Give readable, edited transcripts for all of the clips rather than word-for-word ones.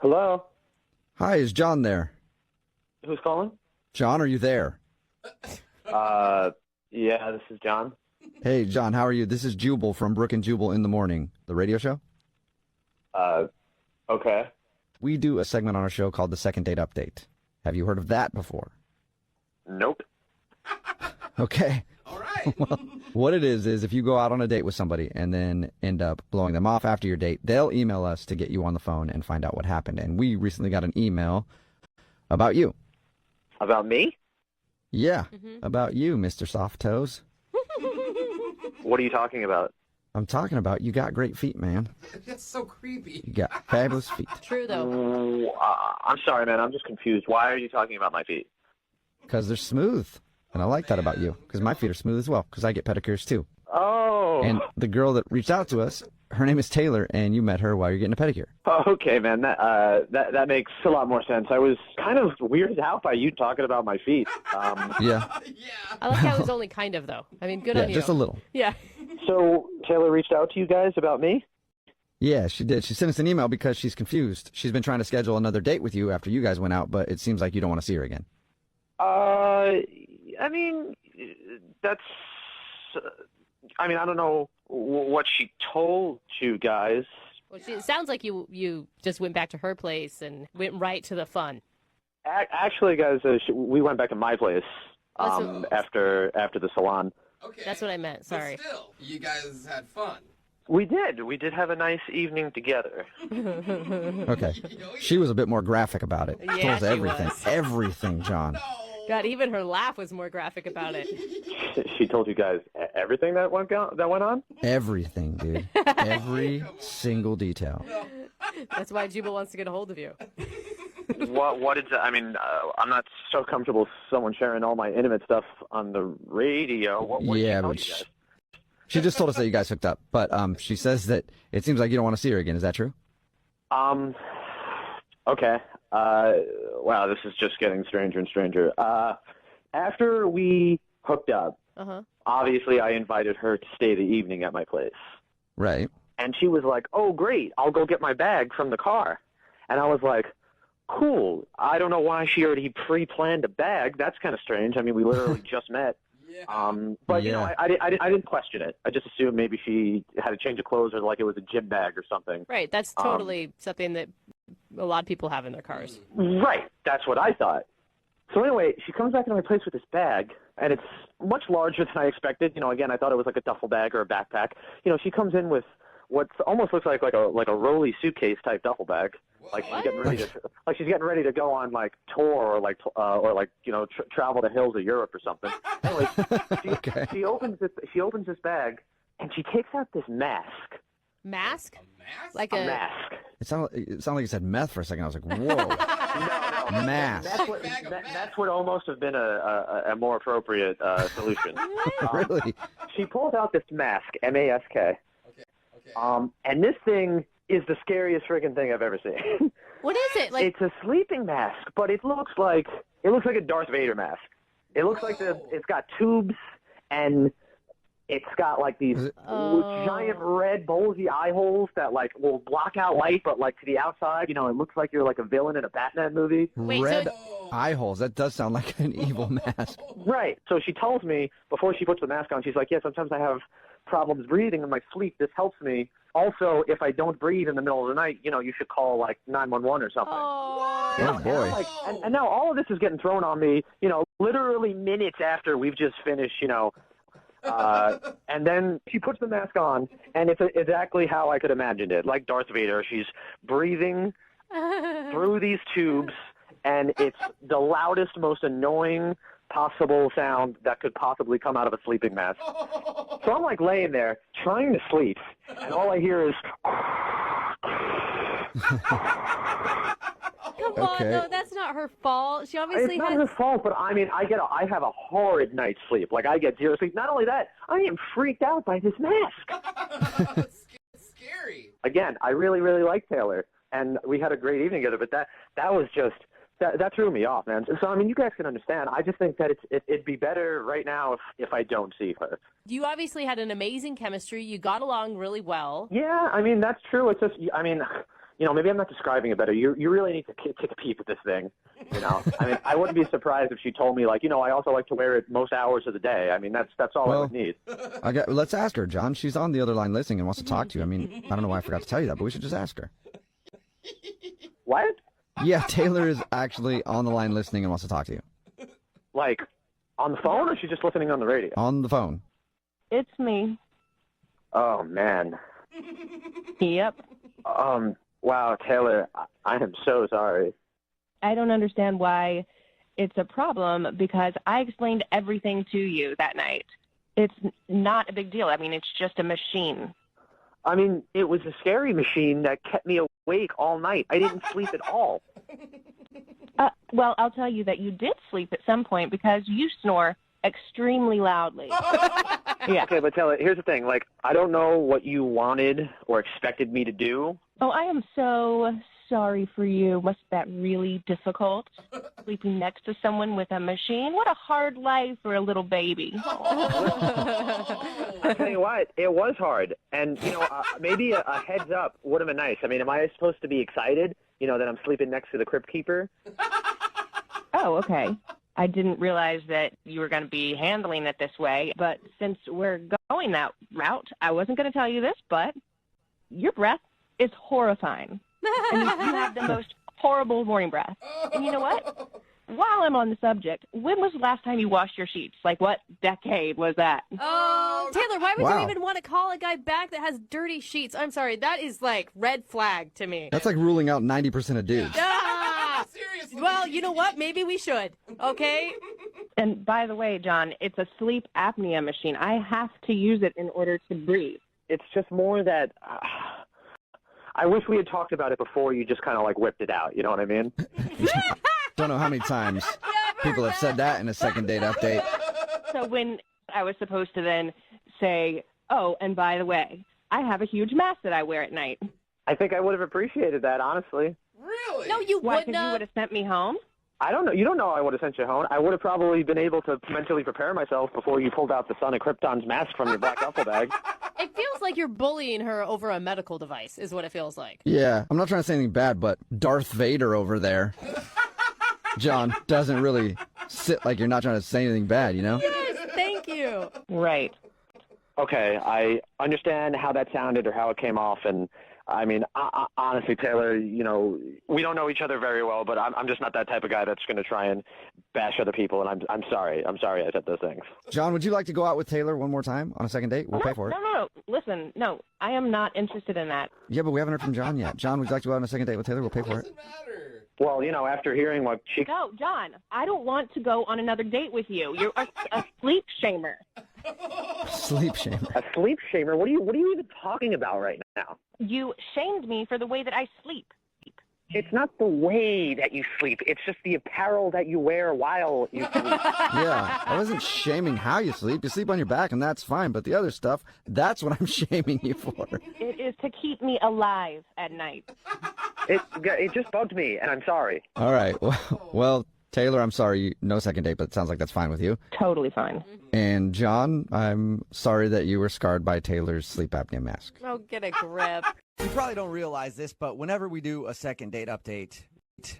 Hello? Hi, is John there? Who's calling? John, are you there? Yeah, this is John. Hey, John, how are you? This is Jubal from Brook and Jubal in the Morning, the radio show. Okay. We do a segment on our show called the Second Date Update. Have you heard of that before? Nope. Okay. All right. Well, what it is if you go out on a date with somebody and then end up blowing them off after your date, they'll email us to get you on the phone and find out what happened. And we recently got an email about you. About me? Yeah, about you, Mr. Soft Toes. What are you talking about? I'm talking about you got great feet, man. That's so creepy. You got fabulous feet. True, though. I'm sorry, man. I'm just confused. Why are you talking about my feet? Because they're smooth. And I like that about you, because my feet are smooth as well, because I get pedicures too. Oh. And the girl that reached out to us, her name is Taylor, and you met her while you're getting a pedicure. Okay, man. That makes a lot more sense. I was kind of weirded out by you talking about my feet. Yeah. I like how it was only kind of, though. I mean, good Yeah, on you. just a little. Yeah. So Taylor reached out to you guys about me? Yeah, she did. She sent us an email because she's confused. She's been trying to schedule another date with you after you guys went out, but it seems like you don't want to see her again. I mean, that's... I mean, I don't know what she told you guys. Well, it sounds like you just went back to her place and went right to the fun. Actually, guys, we went back to my place after the salon. Okay. That's what I meant. Sorry. But still, you guys had fun. We did. We did have a nice evening together. Okay. She was a bit more graphic about it. Yeah, Told us she everything. was. Everything, John. God, even her laugh was more graphic about it. She told you guys everything that went on? Everything, dude. Every single detail. That's why Jubal wants to get a hold of you. What is that? I mean, I'm not so comfortable with someone sharing all my intimate stuff on the radio. What did she Yeah, tell but you guys? she just told us that you guys hooked up. But she says that it seems like you don't want to see her again. Is that true? Okay. Wow, this is just getting stranger and stranger. After we hooked up, obviously I invited her to stay the evening at my place. Right. And she was like, oh, great, I'll go get my bag from the car. And I was like, cool. I don't know why she already pre-planned a bag. That's kind of strange. I mean, we literally just met. Yeah. But, you know, I didn't question it. I just assumed maybe she had a change of clothes or like it was a gym bag or something. Right. That's totally something that a lot of people have in their cars. Right. That's what I thought. So anyway, she comes back into my place with this bag, and it's much larger than I expected. You know, again, I thought it was like a duffel bag or a backpack. You know, she comes in with what almost looks like a rolly suitcase type duffel bag. Like she's getting ready to go on like tour or like you know travel the hills of Europe or something. Anyway, she opens this bag and she takes out this mask. Mask? A mask? Like A mask. It sounded like you said meth for a second. I was like, whoa. No. Mask. That would almost have been a more appropriate solution. Really? She pulls out this mask, M-A-S-K. Okay. And this thing is the scariest friggin' thing I've ever seen. What is it? Like, It's a sleeping mask, but it looks like a Darth Vader mask. It looks like it's got tubes and it's got like these giant red bulgy eye holes that like will block out light, but like to the outside, you know, it looks like you're like a villain in a Batman movie. Wait, Red so- eye holes. That does sound like an evil mask. Right. So she tells me before she puts the mask on, she's like, yeah, sometimes I have problems breathing in my sleep. This helps me. Also, if I don't breathe in the middle of the night, you know, you should call like 911 or something. Oh, boy. And now all of this is getting thrown on me, you know, literally minutes after we've just finished, you know. And then she puts the mask on, and it's exactly how I could imagine it, like Darth Vader. She's breathing through these tubes, and it's the loudest, most annoying possible sound that could possibly come out of a sleeping mask. So I'm like laying there trying to sleep, and all I hear is... Come on, no, that's not her fault. She obviously It's not her fault, but I mean, I have a horrid night's sleep. Like, I get zero sleep. Not only that, I am freaked out by this mask. It's scary. Again, I really, really like Taylor, and we had a great evening together, but that was just... That threw me off, man. So, I mean, you guys can understand. I just think that it'd be better right now if I don't see her. You obviously had an amazing chemistry. You got along really well. Yeah, I mean, that's true. It's just, I mean, maybe I'm not describing it better. You really need to take a peep at this thing. I mean, I wouldn't be surprised if she told me, like, I also like to wear it most hours of the day. I mean, that's all I would need. Let's ask her, John. She's on the other line listening and wants to talk to you. I mean, I don't know why I forgot to tell you that, but we should just ask her. What? Yeah, Taylor is actually on the line listening and wants to talk to you. Like, on the phone, or is she just listening on the radio? On the phone. It's me. Oh, man. Yep. Wow, Taylor, I am so sorry. I don't understand why it's a problem because I explained everything to you that night. It's not a big deal. I mean, it's just a machine. I mean, it was a scary machine that kept me awake all night. I didn't sleep at all. Well, I'll tell you that you did sleep at some point because you snore extremely loudly. Yeah. Okay, but Taylor, here's the thing. Like, I don't know what you wanted or expected me to do. Oh, I am so sorry for you. Was that really difficult? Sleeping next to someone with a machine? What a hard life for a little baby. I tell you what, it was hard. And, maybe a heads up would have been nice. I mean, am I supposed to be excited, that I'm sleeping next to the crypt keeper? Oh, okay. I didn't realize that you were going to be handling it this way. But since we're going that route, I wasn't going to tell you this, but your breath is horrifying. And you have the most horrible morning breath. And you know what? While I'm on the subject, when was the last time you washed your sheets? Like, what decade was that? Oh, Taylor, why would Wow. you even want to call a guy back that has dirty sheets? I'm sorry, that is like red flag to me. That's like ruling out 90% of dudes. Ah! Seriously. Well, you know what? Maybe we should, okay? And by the way, John, it's a sleep apnea machine. I have to use it in order to breathe. It's just more that I wish we had talked about it before you just kind of like whipped it out. You know what I mean? Don't know how many times people have said that in a second date update. So when I was supposed to then say, oh, and by the way, I have a huge mask that I wear at night. I think I would have appreciated that, honestly. Really? No, you Why, wouldn't because you have. would have sent me home? I don't know. You don't know I would have sent you home. I would have probably been able to mentally prepare myself before you pulled out the Son of Krypton's mask from your black duffel bag. It feels like you're bullying her over a medical device, is what it feels like. Yeah, I'm not trying to say anything bad, but Darth Vader over there, John, doesn't really sit like you're not trying to say anything bad, you know? Yes, thank you. Right. Okay, I understand how that sounded or how it came off, and I mean, honestly, Taylor, we don't know each other very well, but I'm just not that type of guy that's going to try and bash other people, and I'm sorry. I'm sorry I said those things. John, would you like to go out with Taylor one more time on a second date? We'll pay for it. No. Listen, no, I am not interested in that. Yeah, but we haven't heard from John yet. John, would you like to go out on a second date with Taylor? We'll pay for it. Doesn't matter. Well, after hearing what she... No, John, I don't want to go on another date with you. You're a sleep shamer. Sleep shamer. A sleep shamer? What are you even talking about right now? You shamed me for the way that I sleep. It's not the way that you sleep. It's just the apparel that you wear while you sleep. Yeah, I wasn't shaming how you sleep. You sleep on your back, and that's fine. But the other stuff, that's what I'm shaming you for. It is to keep me alive at night. It just bugged me, and I'm sorry. All right. Well, Taylor, I'm sorry. No second date, but it sounds like that's fine with you. Totally fine. And John, I'm sorry that you were scarred by Taylor's sleep apnea mask. Oh, get a grip. You probably don't realize this, but whenever we do a second date update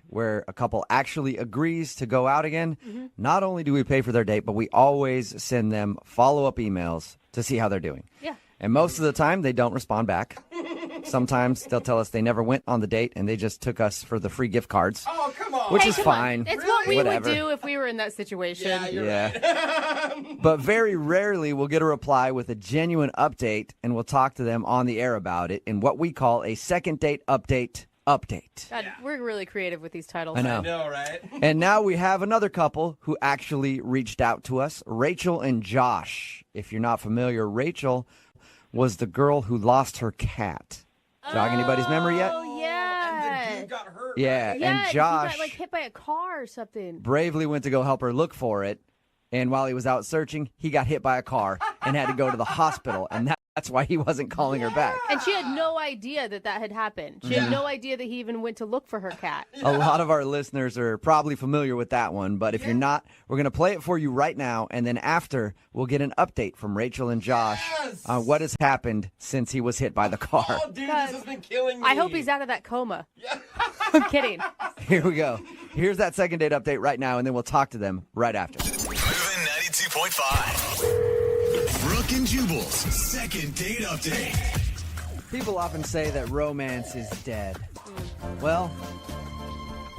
where a couple actually agrees to go out again, not only do we pay for their date, but we always send them follow-up emails to see how they're doing. Yeah. And most of the time, they don't respond back. Sometimes they'll tell us they never went on the date and they just took us for the free gift cards, Oh, come on. which Hey, is come on. fine. It's what we Whatever. would do if we were in that situation. Yeah, you're Yeah. right. But very rarely we'll get a reply with a genuine update, and we'll talk to them on the air about it in what we call a second date update. God, we're really creative with these titles. I know. I know, right? And now we have another couple who actually reached out to us, Rachel and Josh. If you're not familiar, Rachel was the girl who lost her cat. Jog anybody's memory yet? Oh, yeah. And the dude got hurt. Yeah, right? Yeah, and he Josh got, like, hit by a car or something. bravely went to go help her look for it. And while he was out searching, he got hit by a car and had to go to the hospital. And that That's why he wasn't calling her back. And she had no idea that had happened. She had no idea that he even went to look for her cat. A lot of our listeners are probably familiar with that one, but if you're not, we're going to play it for you right now, and then after, we'll get an update from Rachel and Josh on what has happened since he was hit by the car. Oh, dude, this has been killing me. I hope he's out of that coma. I'm kidding. Here we go. Here's that second date update right now, and then we'll talk to them right after. Moving 92.5. Brooke and Jubal's second date update. People often say that romance is dead. Well,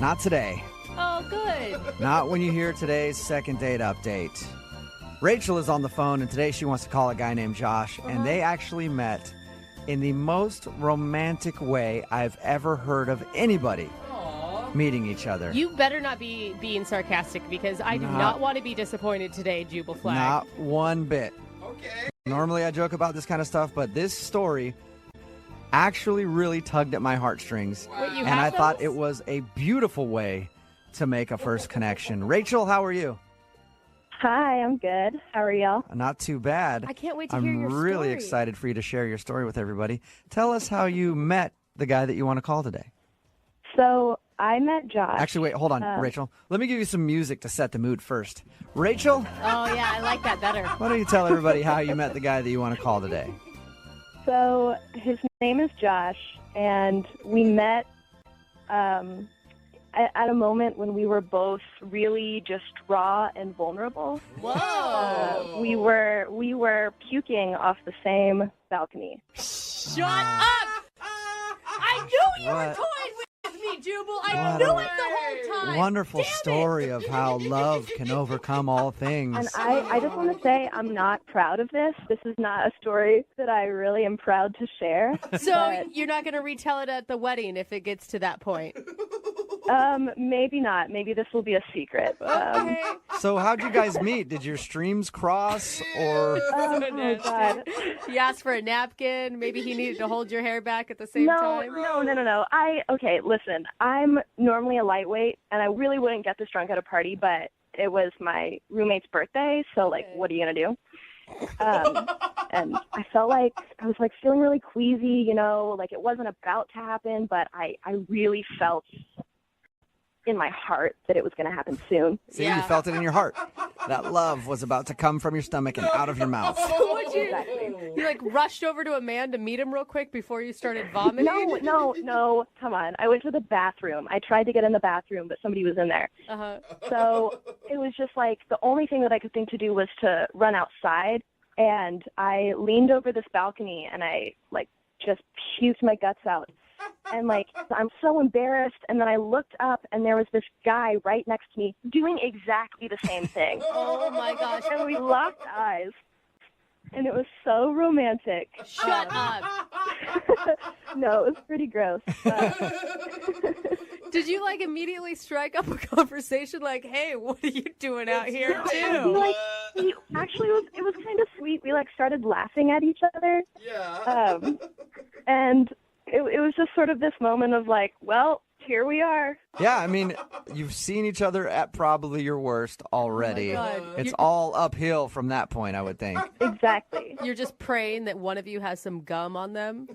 not today. Oh, good. Not when you hear today's second date update. Rachel is on the phone, and today she wants to call a guy named Josh, and they actually met in the most romantic way I've ever heard of anybody meeting each other. You better not be being sarcastic because I do not want to be disappointed today, Jubal Flag. Not one bit. Okay. Normally I joke about this kind of stuff, but this story actually really tugged at my heartstrings. Wait, you And have I thought those? it was a beautiful way to make a first connection. Rachel, how are you? Hi, I'm good. How are y'all? Not too bad. I can't wait to hear your I'm really story. excited for you to share your story with everybody. Tell us how you met the guy that you want to call today. So I met Josh. Actually, wait, hold on, Rachel. Let me give you some music to set the mood first. Rachel, Oh, yeah, I like that better. why don't you tell everybody how you met the guy that you want to call today? So his name is Josh, and we met at a moment when we were both really just raw and vulnerable. Whoa. We were puking off the same balcony. Shut up! I knew you were What? toying with me, Jubal. I What knew a it the whole time. Wonderful Damn it. story of how love can overcome all things. And I just want to say I'm not proud of this. This is not a story that I really am proud to share. So but, you're not going to retell it at the wedding if it gets to that point. maybe not. Maybe this will be a secret. Okay. So how'd you guys meet? Did your streams cross or... Oh my God. He asked for a napkin. Maybe he needed to hold your hair back at the same No, time. no. Okay, listen, I'm normally a lightweight, and I really wouldn't get this drunk at a party, but it was my roommate's birthday, so, like, what are you going to do? And I felt like I was, like, feeling really queasy, you know, like it wasn't about to happen, but I really felt in my heart that it was going to happen soon. See, Yeah. you felt it in your heart. That love was about to come from your stomach and out of your mouth. Would you, Exactly. you like rushed over to a man to meet him real quick before you started vomiting? No, come on. I went to the bathroom. I tried to get in the bathroom, but somebody was in there. Uh-huh. So it was just like the only thing that I could think to do was to run outside. And I leaned over this balcony and I like just puked my guts out. And like, I'm so embarrassed. And then I looked up and there was this guy right next to me doing exactly the same thing. Oh my gosh. And we locked eyes. And it was so romantic. Shut up. No, it was pretty gross. But Did you like immediately strike up a conversation like, hey, what are you doing out here too? like, it was kind of sweet. We like started laughing at each other. Yeah. And it was just sort of this moment of like, well, here we are. Yeah, I mean, you've seen each other at probably your worst already. God. It's all uphill from that point, I would think. Exactly. You're just praying that one of you has some gum on them?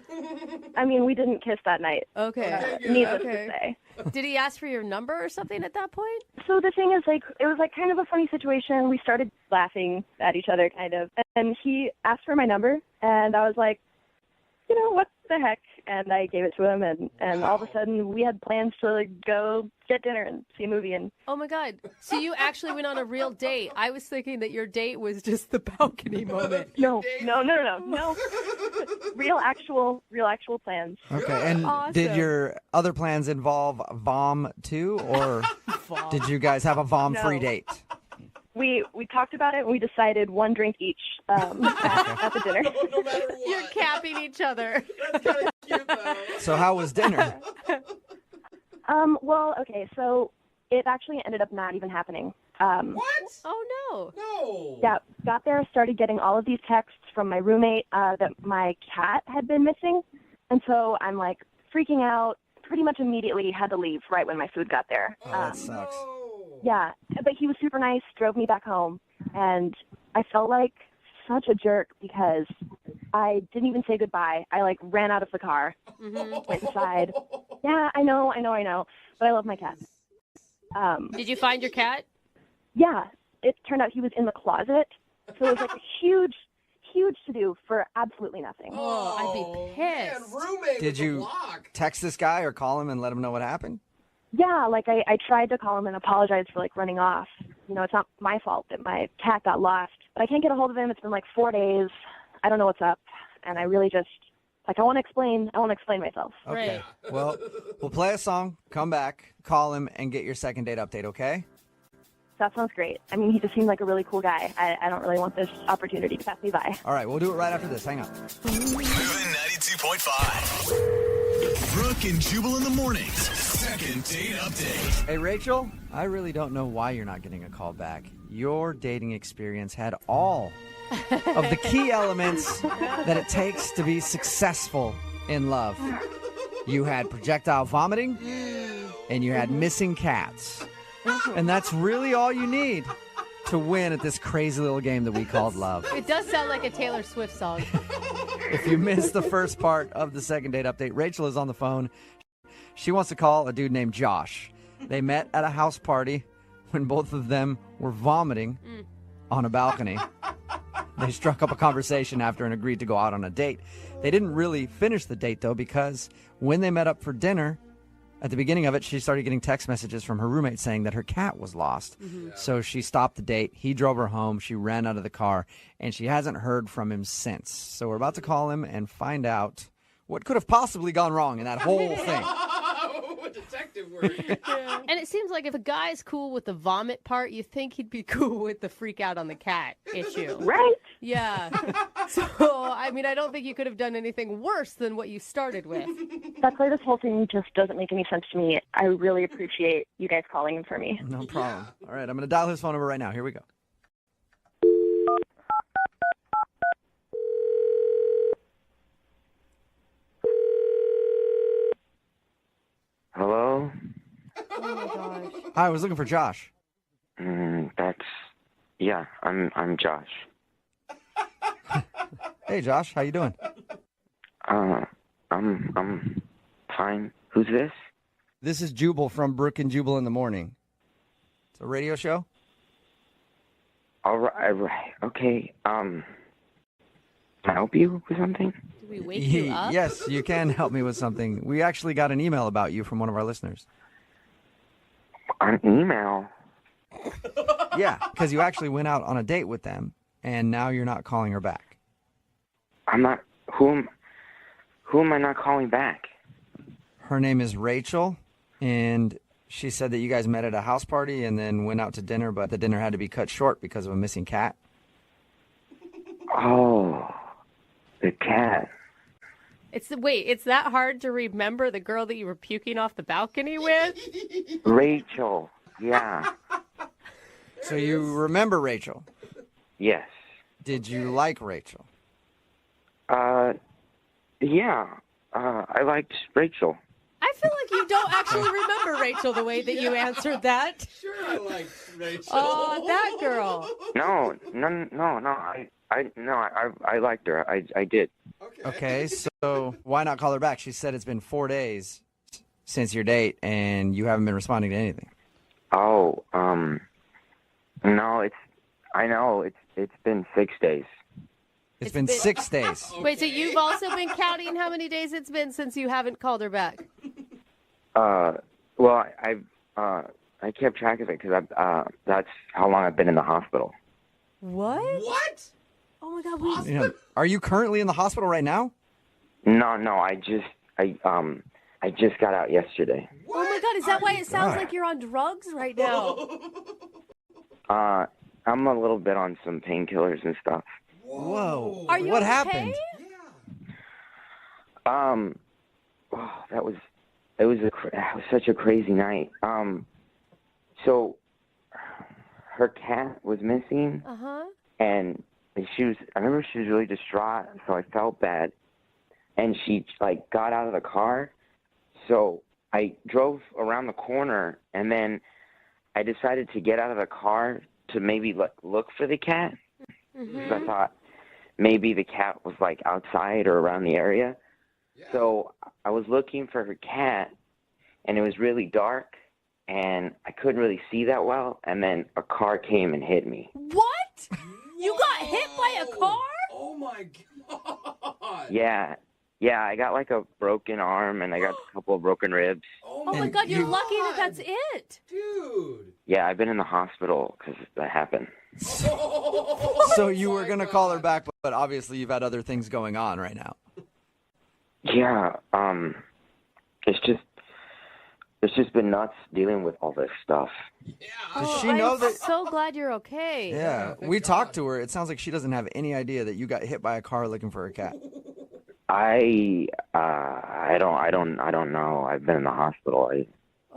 I mean, we didn't kiss that night. Okay. Needless Okay. to say. Did he ask for your number or something at that point? So the thing is, like, it was like kind of a funny situation. We started laughing at each other, kind of. And he asked for my number, and I was like, you know, what the heck? And I gave it to him, and all of a sudden we had plans to like, go get dinner and see a movie. And Oh my God. So you actually went on a real date. I was thinking that your date was just the balcony moment. no. real actual plans. Okay, and Awesome. did your other plans involve vom too, or did you guys have a vom-free No. date? We talked about it, and we decided one drink each at the dinner. No matter what. You're capping each other. That's kind of cute, though. So how was dinner? Well, okay, so it actually ended up not even happening. What? Oh no. No. Yeah, got there, started getting all of these texts from my roommate that my cat had been missing. And so I'm like freaking out, pretty much immediately had to leave right when my food got there. Oh, that sucks. No. Yeah, but he was super nice, drove me back home, and I felt like such a jerk because I didn't even say goodbye. I like ran out of the car, went inside. Yeah, I know. But I love my cat. Did you find your cat? Yeah, it turned out he was in the closet. So it was like a huge to-do for absolutely nothing. Oh, I'd be pissed. Man, roommate Did with the you block. text this guy or call him and let him know what happened? Yeah, like I tried to call him and apologize for like running off. You know, it's not my fault that my cat got lost. But I can't get a hold of him. It's been like 4 days. I don't know what's up. And I really just, like, I want to explain myself. Okay. Right. Well, we'll play a song, come back, call him, and get your second date update, okay? That sounds great. I mean, he just seemed like a really cool guy. I don't really want this opportunity to pass me by. All right, we'll do it right after this. Hang on. Moving 92.5. Brooke and Jubal in the mornings. Second date update. Hey, Rachel, I really don't know why you're not getting a call back. Your dating experience had all of the key elements that it takes to be successful in love. You had projectile vomiting, and you had missing cats. And that's really all you need to win at this crazy little game that we called love. It does sound like a Taylor Swift song. If you missed the first part of the second date update, Rachel is on the phone. She wants to call a dude named Josh. They met at a house party when both of them were vomiting on a balcony. They struck up a conversation after and agreed to go out on a date. They didn't really finish the date, though, because when they met up for dinner, at the beginning of it, she started getting text messages from her roommate saying that her cat was lost. So she stopped the date. He drove her home. She ran out of the car, and she hasn't heard from him since. So we're about to call him and find out what could have possibly gone wrong in that whole thing. Oh, detective work. And it seems like if a guy's cool with the vomit part, you think he'd be cool with the freak out on the cat issue. Right? Yeah. So, I mean, I don't think you could have done anything worse than what you started with. That's why this whole thing just doesn't make any sense to me. I really appreciate you guys calling him for me. No problem. All right, I'm going to dial his phone number right now. Here we go. Hello? Oh my gosh. Hi, I was looking for Josh. I'm Josh. Hey, Josh, how you doing? I'm fine. Who's this? This is Jubal from Brooke and Jubal in the Morning. It's a radio show. All right. Okay. Can I help you with something? Did we wake you up? Yes, you can help me with something. We actually got an email about you from one of our listeners. An email? Yeah, because you actually went out on a date with them, and now you're not calling her back. I'm not. Who am I not calling back? Her name is Rachel, and she said that you guys met at a house party and then went out to dinner, but the dinner had to be cut short because of a missing cat. Oh, the cat. It's that hard to remember the girl that you were puking off the balcony with? Rachel. Yeah. So you remember Rachel? Yes. Did you like Rachel? Yeah. I liked Rachel. I feel like you don't actually remember Rachel the way that you answered that. Sure, I like Rachel. Oh, that girl. No. I liked her. I did. Okay, so why not call her back? She said it's been 4 days since your date, and you haven't been responding to anything. Oh, no, it's been 6 days. It's been 6 days. Wait, so you've also been counting how many days it's been since you haven't called her back? Well, I kept track of it because that's how long I've been in the hospital. What? What? Oh my God, Are you currently in the hospital right now? No, I just got out yesterday. Oh my God, is that why it sounds like you're on drugs right now? I'm a little bit on some painkillers and stuff. Whoa. Are you what okay? happened? It was such a crazy night. So her cat was missing. Uh-huh. And I remember she was really distraught, so I felt bad. And she got out of the car. So I drove around the corner, and then I decided to get out of the car to maybe look for the cat. Mm-hmm. So I thought maybe the cat was like outside or around the area. So I was looking for her cat, and it was really dark, and I couldn't really see that well. And then a car came and hit me. What? You got hit by a car? Oh my god. Yeah, I got like a broken arm, and I got a couple of broken ribs. Oh my god, you're lucky that that's it. Dude. Yeah, I've been in the hospital because that happened. So you were going to call her back, but obviously you've had other things going on right now. Yeah, it's just been nuts dealing with all this stuff. Does she know I'm that? so glad you're okay. Yeah, we talked to her. It sounds like she doesn't have any idea that you got hit by a car looking for a cat. I don't know. I've been in the hospital. I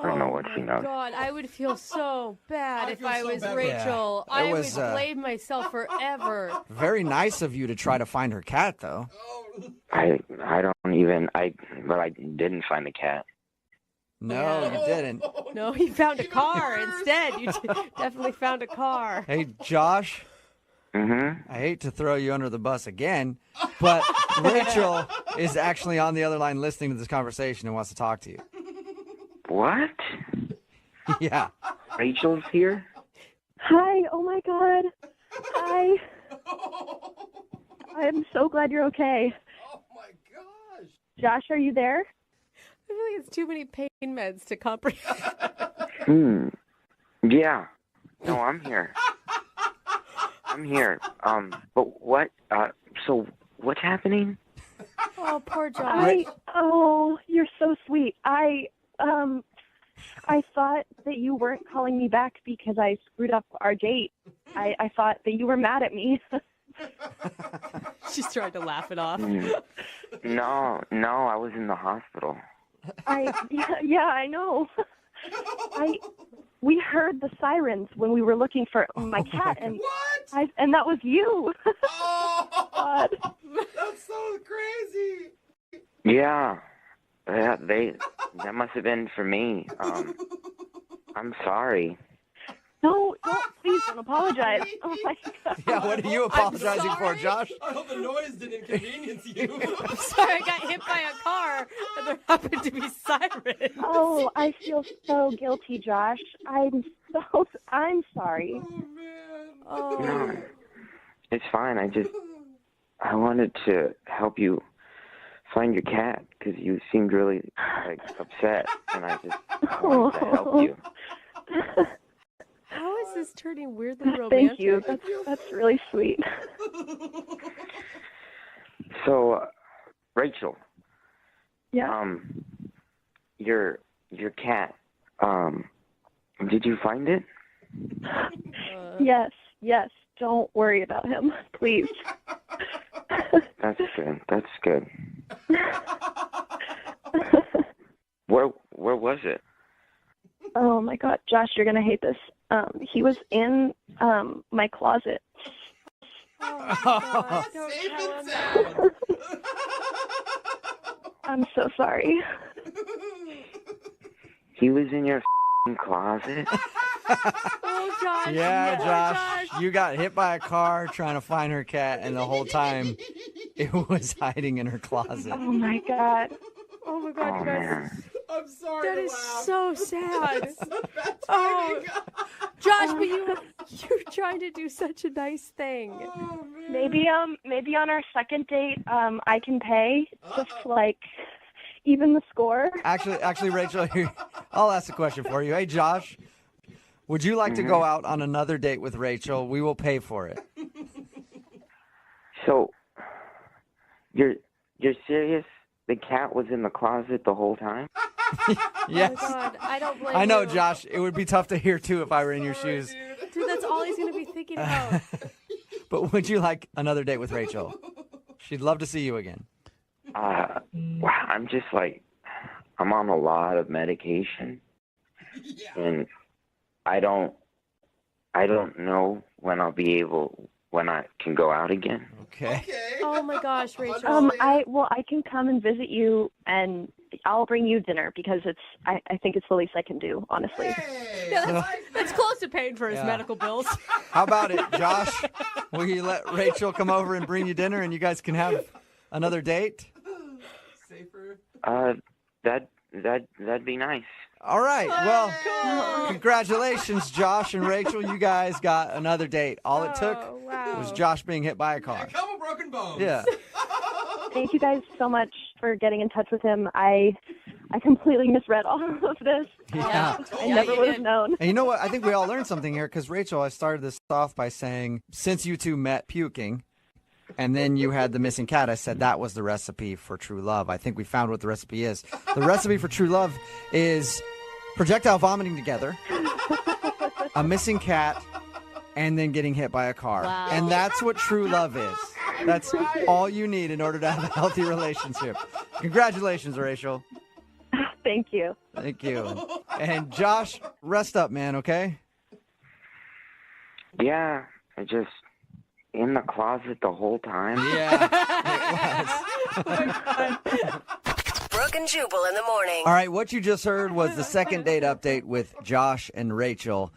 don't know what she knows. God, I would feel so bad if feel I so was bad. Rachel. Yeah. It I was, would blame myself forever. Very nice of you to try to find her cat, though. I didn't find the cat. No, you didn't. No, you found a car instead. You definitely found a car. Hey, Josh, Mm-hmm. I hate to throw you under the bus again, but Rachel is actually on the other line listening to this conversation and wants to talk to you. What? Yeah. Rachel's here? Hi. Oh my God. Hi. I'm so glad you're okay. Oh my gosh. Josh, are you there? I feel like it's too many pain meds to comprehend. Yeah. No, I'm here. I'm here. But what? So what's happening? Oh, poor Josh. Oh, you're so sweet. I thought that you weren't calling me back because I screwed up our date. I thought that you were mad at me. She's trying to laugh it off. No, I was in the hospital. Yeah, I know. We heard the sirens when we were looking for my cat, and and that was you. Oh, God. that's so crazy. Yeah. That must have been for me. I'm sorry. No, please don't apologize. Oh my God. Yeah, what are you apologizing for, Josh? I hope the noise didn't inconvenience you. I'm sorry, I got hit by a car and there happened to be sirens. Oh, I feel so guilty, Josh. I'm sorry. Oh man. Oh. No, it's fine. I wanted to help you find your cat because you seemed really upset, and I just wanted to help you. How is this turning weirdly romantic? Thank you. That's really sweet. So, Rachel. Yeah. Your cat. Did you find it? Yes. Don't worry about him, please. That's good. Where was it? Oh my God, Josh, you're gonna hate this. He was in my closet. Oh, God, don't Safe tell and him sound. I'm so sorry. He was in your closet? Oh, Josh. Yeah, poor Josh, you got hit by a car trying to find her cat, and the whole time it was hiding in her closet. Oh my God. Oh, my God, you guys. Man. I'm sorry. That to is laugh. so sad. It's so bad Oh, timing. Josh, but you're trying to do such a nice thing. Oh, man. Maybe on our second date, I can pay just like even the score. Actually, Rachel, here, I'll ask a question for you. Hey, Josh, would you like to go out on another date with Rachel? We will pay for it. So, you're serious? The cat was in the closet the whole time? Yes. Oh, my God. I don't blame I know, you. Josh. It would be tough to hear, too, if I were in your shoes. Dude, that's all he's going to be thinking about. But would you like another date with Rachel? She'd love to see you again. Wow, I'm just I'm on a lot of medication, and I don't know when I can go out again. Okay. Oh, my gosh, Rachel. I can come and visit you, and I'll bring you dinner because I think it's the least I can do, honestly. Hey, Yeah, that's close to paying for his medical bills. How about it, Josh? Will you let Rachel come over and bring you dinner and you guys can have another date? Safer. That'd be nice. All right. Well, congratulations, Josh and Rachel. You guys got another date. All it took was Josh being hit by a car. A couple broken bones. Yeah. Thank you guys so much for getting in touch with him. I completely misread all of this. Yeah. I never would have known. And you know what? I think we all learned something here because, Rachel, I started this off by saying, since you two met puking, and then you had the missing cat, I said that was the recipe for true love. I think we found what the recipe is. The recipe for true love is projectile vomiting together, a missing cat, and then getting hit by a car. Wow. And that's what true love is. That's all you need in order to have a healthy relationship. Congratulations, Rachel. Thank you. Thank you. And Josh, rest up, man, okay? Yeah, I just in the closet the whole time. Yeah, it was. Brooke and Jubal in the morning. All right, what you just heard was the second date update with Josh and Rachel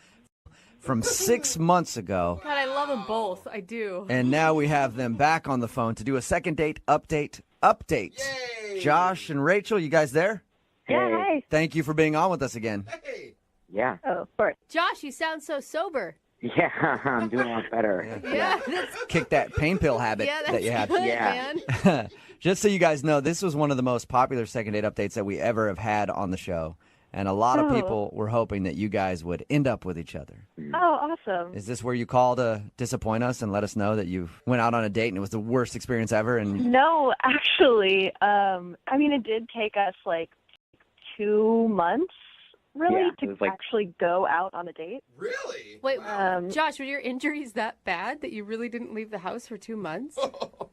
from 6 months ago. God, I love them both. I do. And now we have them back on the phone to do a second date update. Yay. Josh and Rachel, you guys there? Yeah, hi. Thank you for being on with us again. Hey. Yeah. Oh, of course. Josh, you sound so sober. Yeah, I'm doing a lot better. Yeah, that's, Kick that pain pill habit yeah, that's that you had. good, Yeah. man. Just so you guys know, this was one of the most popular second date updates that we ever have had on the show. And a lot of people were hoping that you guys would end up with each other. Oh, awesome. Is this where you call to disappoint us and let us know that you went out on a date and it was the worst experience ever? And No, actually, I mean, it did take us like 2 months, really, Yeah, it to was like- actually go out on a date. Really? Wait, Um, Josh, were your injuries that bad that you really didn't leave the house for 2 months?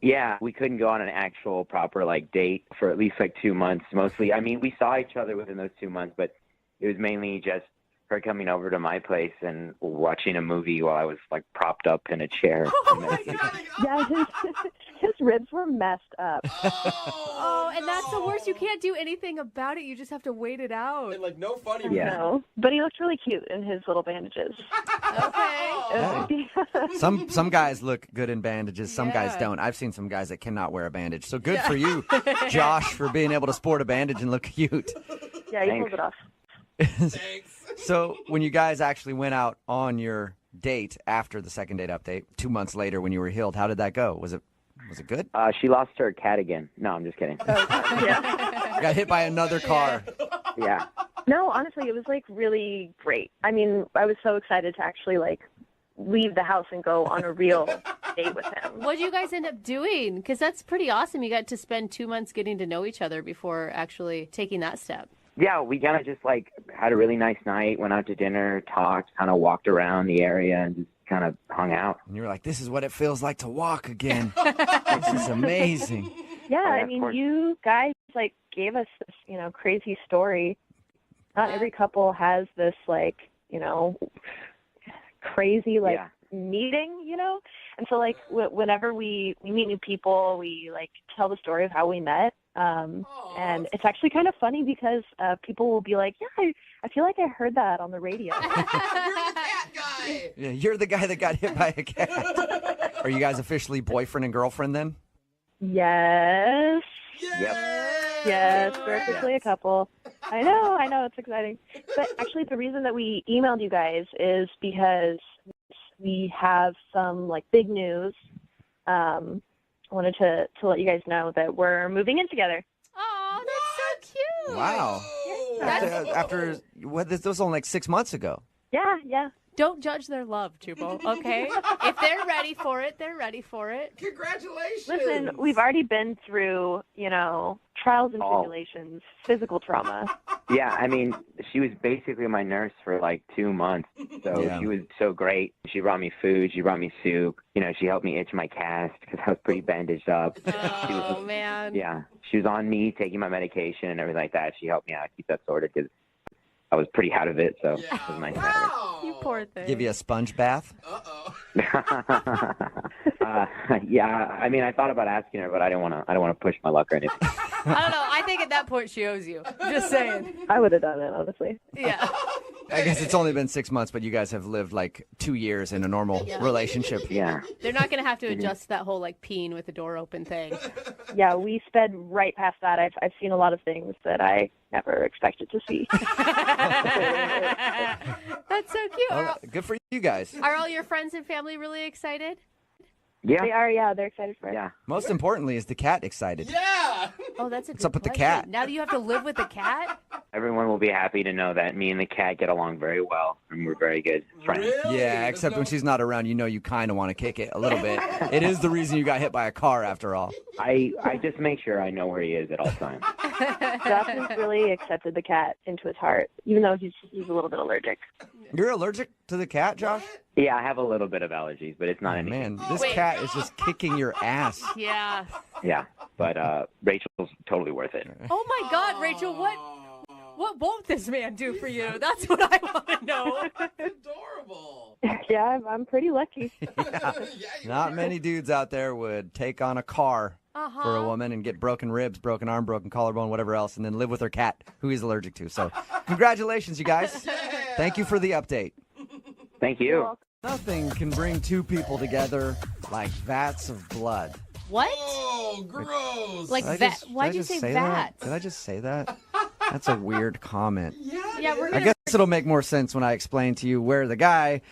Yeah, we couldn't go on an actual proper date for at least 2 months. Mostly, I mean, we saw each other within those 2 months, but it was mainly just her coming over to my place and watching a movie while I was propped up in a chair. Yeah, his ribs were messed up. Oh, and that's the worst. You can't do anything about it. You just have to wait it out. And no funny. Yeah. No, but he looked really cute in his little bandages. Okay. some guys look good in bandages, some guys Yeah. don't. I've seen some guys that cannot wear a bandage. So good for you, Josh, for being able to sport a bandage and look cute. Yeah, he Thanks. pulled it off. Thanks. So when you guys actually went out on your date after the second date update, 2 months later when you were healed, how did that go? Was it good? She lost her cat again. No, I'm just kidding. Yeah. Got hit by another car. Yeah. No, honestly, it was really great. I mean, I was so excited to actually leave the house and go on a real date with him. What did you guys end up doing? Because that's pretty awesome. You got to spend 2 months getting to know each other before actually taking that step. Yeah, we kind of just had a really nice night, went out to dinner, talked, kind of walked around the area and just kind of hung out. And you were like, this is what it feels like to walk again. This is amazing. Yeah, Yeah, I of mean, course. you guys gave us this, crazy story. Not every couple has this crazy Yeah. meeting, And so whenever we meet new people, we tell the story of how we met. And it's actually kind of funny because people will be like, yeah, I feel like I heard that on the radio. You're the cat guy. Yeah, you're the guy that got hit by a cat. Are you guys officially boyfriend and girlfriend then? Yes. Yep. Yes, we're officially a couple. I know, it's exciting. But actually, the reason that we emailed you guys is because we have some big news. I wanted to let you guys know that we're moving in together. Oh, that's so cute. Wow. After what? This was only 6 months ago. Yeah. Don't judge their love, Jubal, okay? If they're ready for it, they're ready for it. Congratulations. Listen, we've already been through, trials and Oh. tribulations, physical trauma. Yeah, I mean, she was basically my nurse for 2 months. So Yeah. she was so great. She brought me food. She brought me soup. She helped me itch my cast because I was pretty bandaged up. She was Oh, man. Yeah, she was on me taking my medication and everything like that. She helped me out keep that sorted because I was pretty out of it. So it was nice to have her. Wow. You poor thing. Give you a sponge bath. Uh-oh. Yeah, I mean, I thought about asking her, but I don't want to push my luck or anything. I don't know. I think at that point she owes you. Just saying. I would have done it, honestly. Yeah. I guess it's only been 6 months, but you guys have lived like 2 years in a normal relationship. Yeah. They're not going to have to adjust that whole like peeing with the door open thing. Yeah, we sped right past that. I've seen a lot of things that I never expected to see. That's so cute. Well, good for you guys. Are all your friends and family really excited? Yeah. They are, yeah, they're excited for it. Yeah. Most importantly, is the cat excited? Yeah. Oh, that's a What's good up with the question. cat? Now that you have to live with the cat? Everyone will be happy to know that me and the cat get along very well, and we're very good friends. Really? Yeah, except when she's not around, you kind of want to kick it a little bit. It is the reason you got hit by a car, after all. I just make sure I know where he is at all times. Justin's really accepted the cat into his heart, even though he's a little bit allergic. You're allergic to the cat, Josh? Yeah, I have a little bit of allergies, but it's not anything. Man, this Wait. cat is just kicking your ass. Yeah. Yeah, but Rachel's totally worth it. Oh my God, Rachel, what won't this man do for you? That's what I want to know. Adorable. Yeah, I'm pretty lucky. Not many dudes out there would take on a car for a woman and get broken ribs, broken arm, broken collarbone, whatever else, and then live with her cat who he's allergic to. So congratulations, you guys. Thank you for the update. Thank you. Nothing can bring two people together like vats of blood. What? Oh, gross. Like that? Why'd you say that? Did I just say that? That's a weird comment. Yeah, we're I gonna. guess it'll make more sense when I explain to you where the guy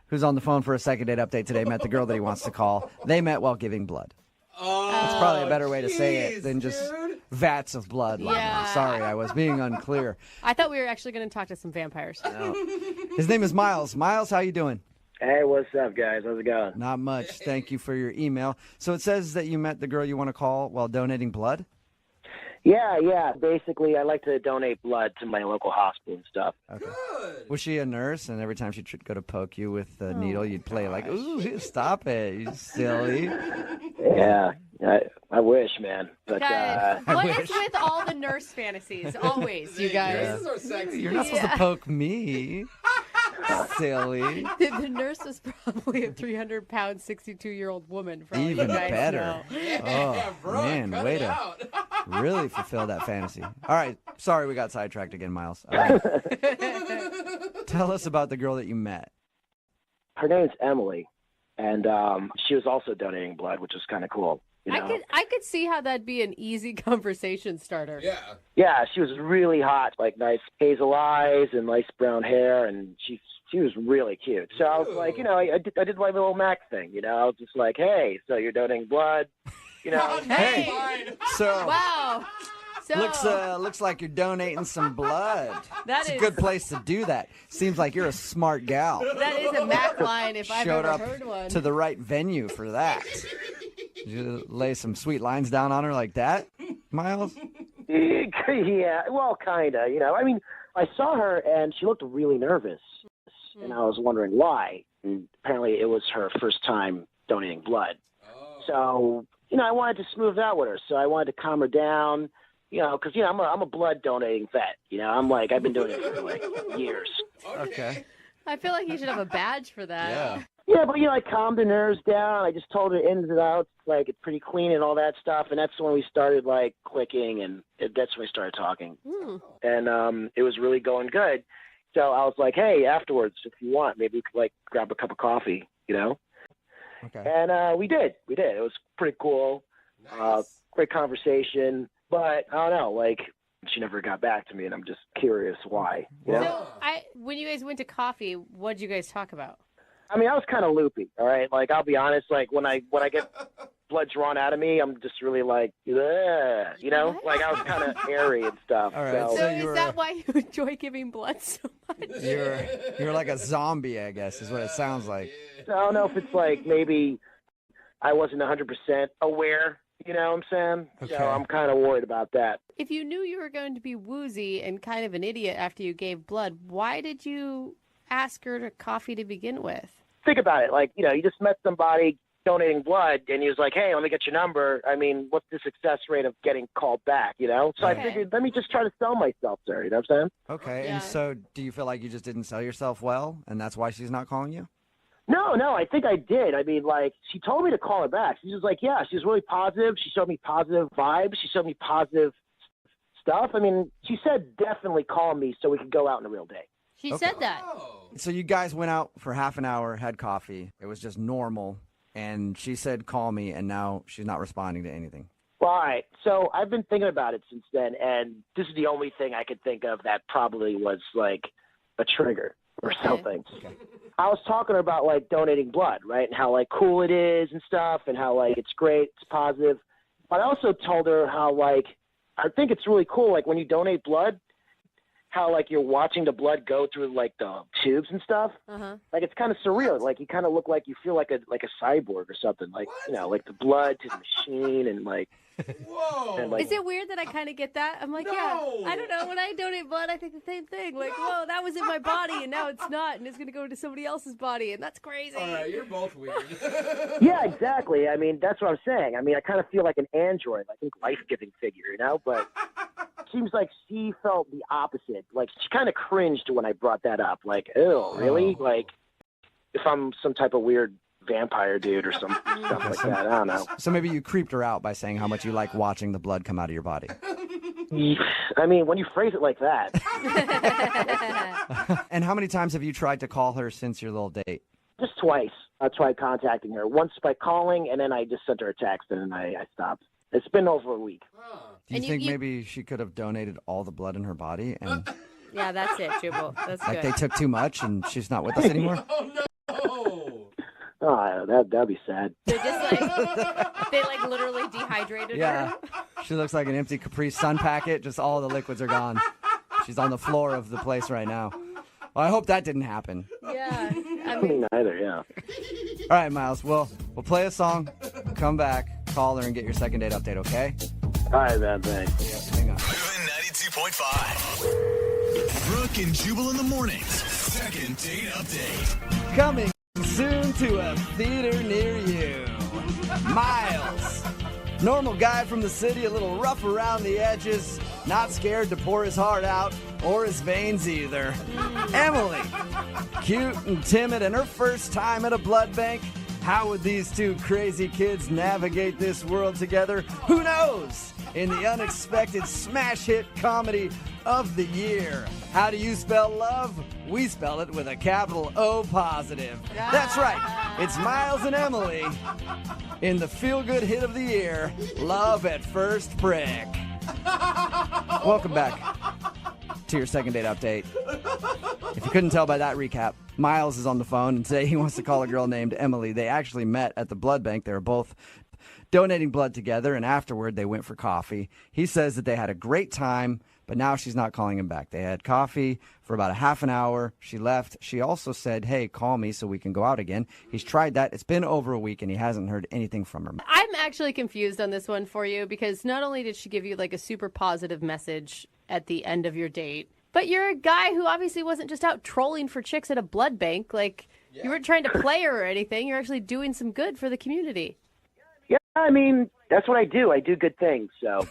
who's on the phone for a second date update today met the girl that he wants to call. They met while giving blood. That's probably a better way to say it than just vats of blood. Yeah. Sorry, I was being unclear. I thought we were actually going to talk to some vampires. His name is Miles. Miles, how you doing? Hey, what's up, guys? How's it going? Not much. Thank you for your email. So it says that you met the girl you want to call while donating blood? Yeah. Basically, I like to donate blood to my local hospital and stuff. Okay. Was she a nurse, and every time she'd go to poke you with the needle, you'd play like, ooh, stop it, you silly. Yeah, I wish, man. But Guys, what is with all the nurse fantasies? Always, you guys. Nurses are sexy. You're not supposed to poke me. Silly. The nurse was probably a 300-pound, 62-year-old woman. For all Even you guys better. know. Oh, bro, man, cut way it to out. really fulfill that fantasy. All right, sorry we got sidetracked again, Miles. All right. Tell us about the girl that you met. her name's Emily, and she was also donating blood, which was kind of cool. You know? I could see how that'd be an easy conversation starter. Yeah, she was really hot, like nice hazel eyes and nice brown hair, and she was really cute. So I was like, you know, I did my little Mac thing, you know. I was just like, hey, so you're donating blood, you know? Hey, so wow. So looks like you're donating some blood. That's a good place to do that. Seems like you're a smart gal. That is a Mac line if I've Showed ever up heard one. to the right venue for that. Did you lay some sweet lines down on her like that, Miles? Yeah, well, kind of, you know. I mean, I saw her, and she looked really nervous, and I was wondering why. And apparently it was her first time donating blood. So, you know, I wanted to smooth out with her, so I wanted to calm her down, you know, because, you know, I'm a blood donating vet. You know, I've been doing it for, like, years. Okay. I feel like you should have a badge for that. Yeah. Yeah, but, you know, I calmed her nerves down. I just told her ins and outs, like, it's pretty clean and all that stuff. And that's when we started, like, clicking, and that's when we started talking. And it was really going good. So I was like, hey, afterwards, if you want, maybe we could, like, grab a cup of coffee, you know? Okay. And we did. It was pretty cool. Nice. Great conversation. But, I don't know, like, she never got back to me, and I'm just curious why. You know? So when you guys went to coffee, what did you guys talk about? I mean, I was kind of loopy, all right? Like, I'll be honest, like, when I get blood drawn out of me, I'm just really like, ugh, you know? Like, I was kind of airy and stuff. All right, So you is that why you enjoy giving blood so much? You're like a zombie, I guess, is what it sounds like. I don't know if it's like maybe I wasn't 100% aware, you know what I'm saying? Okay. So I'm kind of worried about that. If you knew you were going to be woozy and kind of an idiot after you gave blood, why did you ask her to coffee to begin with? Think about it. Like, you know, you just met somebody donating blood, and he was like, hey, let me get your number. I mean, what's the success rate of getting called back, you know? So Okay. I figured, let me just try to sell myself to her, you know what I'm saying? Okay, Yeah. and so do you feel like you just didn't sell yourself well, and that's why she's not calling you? No, I think I did. I mean, like, she told me to call her back. She was like, yeah, she was really positive. She showed me positive vibes. She showed me positive stuff. I mean, she said definitely call me so we could go out on a real date. She said that. So you guys went out for half an hour, had coffee. It was just normal. And she said, call me. And now she's not responding to anything. Well, all right. So I've been thinking about it since then, and this is the only thing I could think of that probably was like a trigger or something. Okay. I was talking about like donating blood, right? And how like cool it is and stuff, and how like it's great, it's positive. But I also told her how like I think it's really cool, like when you donate blood, how like you're watching the blood go through like the tubes and stuff. Like it's kind of surreal. Like you kind of look like you feel like a cyborg or something. Like like the blood to the machine and like. Whoa! And, like, Is it weird that I kind of get that? I'm like, yeah, I don't know. When I donate blood, I think the same thing. Like, whoa, that was in my body, and now it's not, and it's going to go into somebody else's body, and that's crazy. All right, you're both weird. Yeah, exactly. I mean, that's what I'm saying. I mean, I kind of feel like an android, I think life-giving figure, but it seems like she felt the opposite. Like, she kind of cringed when I brought that up. Like, ew, really? Like, if I'm some type of weird vampire dude or some stuff like that. I don't know. So maybe you creeped her out by saying how much you like watching the blood come out of your body. I mean, when you phrase it like that. And how many times have you tried to call her since your little date? Just twice. I tried contacting her. Once by calling, and then I just sent her a text, and then I stopped. It's been over a week. Do you think maybe she could have donated all the blood in her body? And Yeah, that's it, Jubal. That's like good. they took too much and she's not with us anymore? Oh, that'd be sad. They're just like, they like literally dehydrated her. She looks like an empty Capri Sun packet. Just all the liquids are gone. She's on the floor of the place right now. Well, I hope that didn't happen. Yeah. I mean, neither, yeah. All right, Miles. We'll play a song, come back, call her, and get your second date update, okay? All right, man, thanks. Yeah, hang on. 92.5. Brooke and Jubal in the mornings. Second date update. Coming soon to a theater near you. Miles. Normal guy from the city, a little rough around the edges, not scared to pour his heart out or his veins either. Emily. Cute and timid, and her first time at a blood bank. How would these two crazy kids navigate this world together? Who knows? In the unexpected smash hit comedy of the year. How do you spell love? We spell it with a capital O positive. That's right. It's Miles and Emily in the feel-good hit of the year, Love at First Prick. Welcome back to your second date update. If you couldn't tell by that recap, Miles is on the phone, and today he wants to call a girl named Emily. They actually met at the blood bank. They were both donating blood together, and afterward they went for coffee. He says that they had a great time, but now she's not calling him back. They had coffee for about a half an hour. She left. She also said, hey, call me so we can go out again. He's tried that. It's been over a week, and he hasn't heard anything from her. I'm actually confused on this one for you because not only did she give you like a super positive message at the end of your date, but you're a guy who obviously wasn't just out trolling for chicks at a blood bank. Like, you weren't trying to play her or anything. You're actually doing some good for the community. Yeah, I mean, that's what I do. I do good things, so.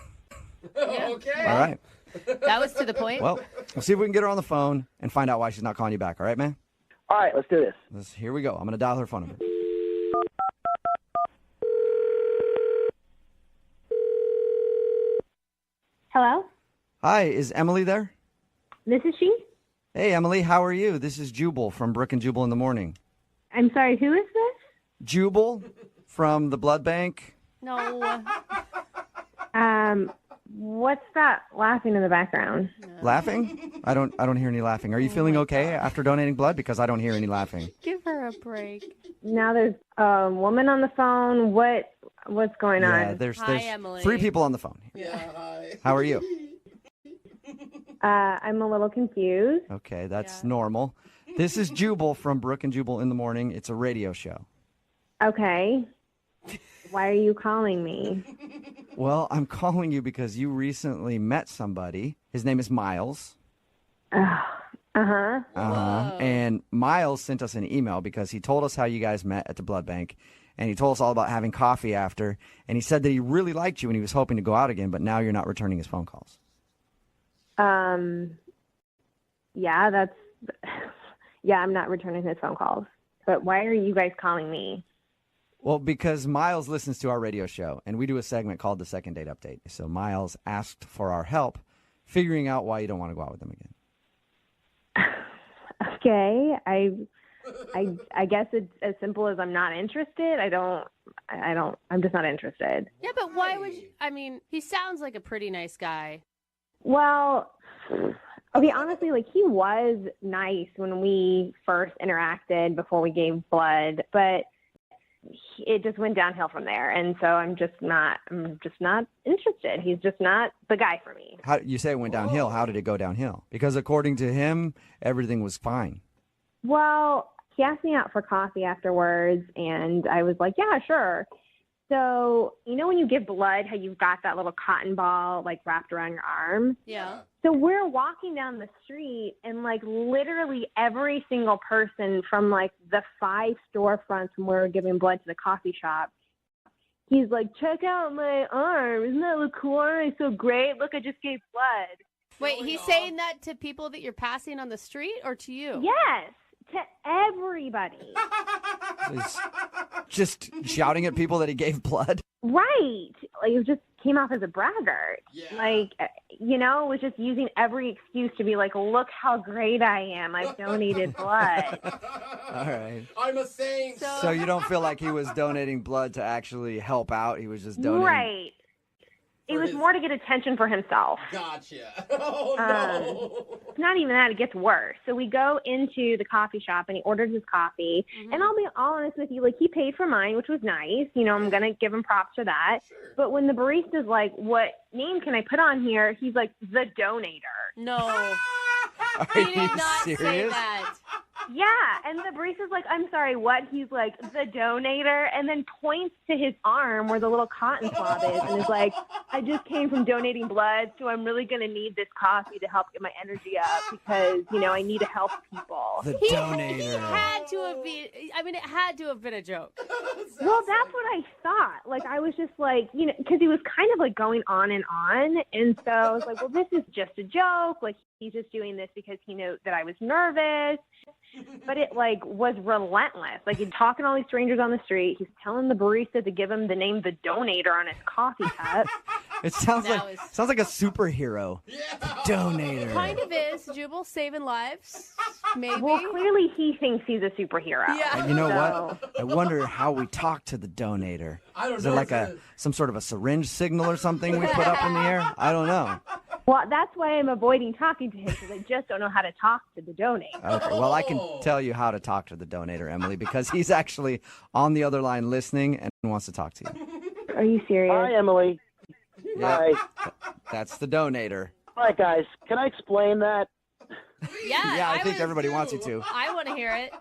Okay. All right. That was to the point. Well, we'll see if we can get her on the phone and find out why she's not calling you back. All right, man? All right, let's do this. Here we go. I'm going to dial her phone number. Hello? Hi, is Emily there? This is she? Hey, Emily, how are you? This is Jubal from Brooke and Jubal in the Morning. I'm sorry, who is this? Jubal from the blood bank. No. What's that laughing in the background? Laughing? I don't hear any laughing. Are you feeling okay after donating blood? Because I don't hear any laughing. Give her a break. Now there's a woman on the phone. What's going Yeah, on? there's Emily. 3 people on the phone. Yeah, hi. How are you? I'm a little confused. Okay, that's normal. This is Jubal from Brooke and Jubal in the Morning. It's a radio show. Okay. Why are you calling me? Well, I'm calling you because you recently met somebody. His name is Miles. And Miles sent us an email because he told us how you guys met at the blood bank. And he told us all about having coffee after. And he said that he really liked you and he was hoping to go out again, but now you're not returning his phone calls. Yeah, I'm not returning his phone calls. But why are you guys calling me? Well, because Miles listens to our radio show, and we do a segment called the Second Date Update. So Miles asked for our help figuring out why you don't want to go out with him again. Okay, I guess it's as simple as I'm not interested. I'm just not interested. Yeah, but why would you? I mean, he sounds like a pretty nice guy. Well, okay, honestly, like he was nice when we first interacted before we gave blood, but it just went downhill from there. And so I'm just not interested. He's just not the guy for me. How you say it went downhill? How did it go downhill? Because according to him, everything was fine. Well, he asked me out for coffee afterwards, and I was like, yeah, sure. So, you know when you give blood, how you've got that little cotton ball, like, wrapped around your arm? Yeah. So we're walking down the street, and, like, literally every single person from, like, the 5 storefronts from where we're giving blood to the coffee shop, he's like, check out my arm. Isn't that look cool? It's so great. Look, I just gave blood. Wait, he's saying that to people that you're passing on the street or to you? Yes, to everybody. He's just shouting at people that he gave blood. Right. Like, it just came off as a braggart. Yeah. Like, you know, was just using every excuse to be like, look how great I am. I've donated blood. All right. I'm a saint. So you don't feel like he was donating blood to actually help out? He was just donating. Right. It was more to get attention for himself. Gotcha. Oh, no. It's not even that. It gets worse. So we go into the coffee shop, and he orders his coffee. Mm-hmm. And I'll be honest with you, like, he paid for mine, which was nice. You know, I'm going to give him props for that. Sure. But when the barista's like, what name can I put on here? He's like, the donator. No. Are He you did not serious? say that. Yeah, and the barista's like, I'm sorry, what? He's like, the donator, and then points to his arm where the little cotton swab is, and is like, I just came from donating blood, so I'm really going to need this coffee to help get my energy up because, you know, I need to help people. The He donator. had to have been, I mean, it had to have been a joke. Well, that's what I thought. Like, I was just like, you know, because he was kind of like going on, and so I was like, well, this is just a joke. Like, he's just doing this because he knew that I was nervous. But it, like, was relentless. Like, he's talking to all these strangers on the street. He's telling the barista to give him the name The Donator on his coffee cup. It sounds That like was- sounds like a superhero. Yeah. Donator. Kind of is. Jubal saving lives, maybe. Well, clearly he thinks he's a superhero. Yeah. And you know So- what? I wonder how we talk to the donator. I don't Is know. it like some sort of a syringe signal or something we put up in the air? I don't know. Well, that's why I'm avoiding talking to him, because I just don't know how to talk to the donator. Okay, well, I can tell you how to talk to the donator, Emily, because he's actually on the other line listening and wants to talk to you. Are you serious? Hi, Emily. Yeah, Hi. that's the donator. All right, guys. Can I explain that? Yeah, Yeah, I think was- everybody wants you to. I want to hear it.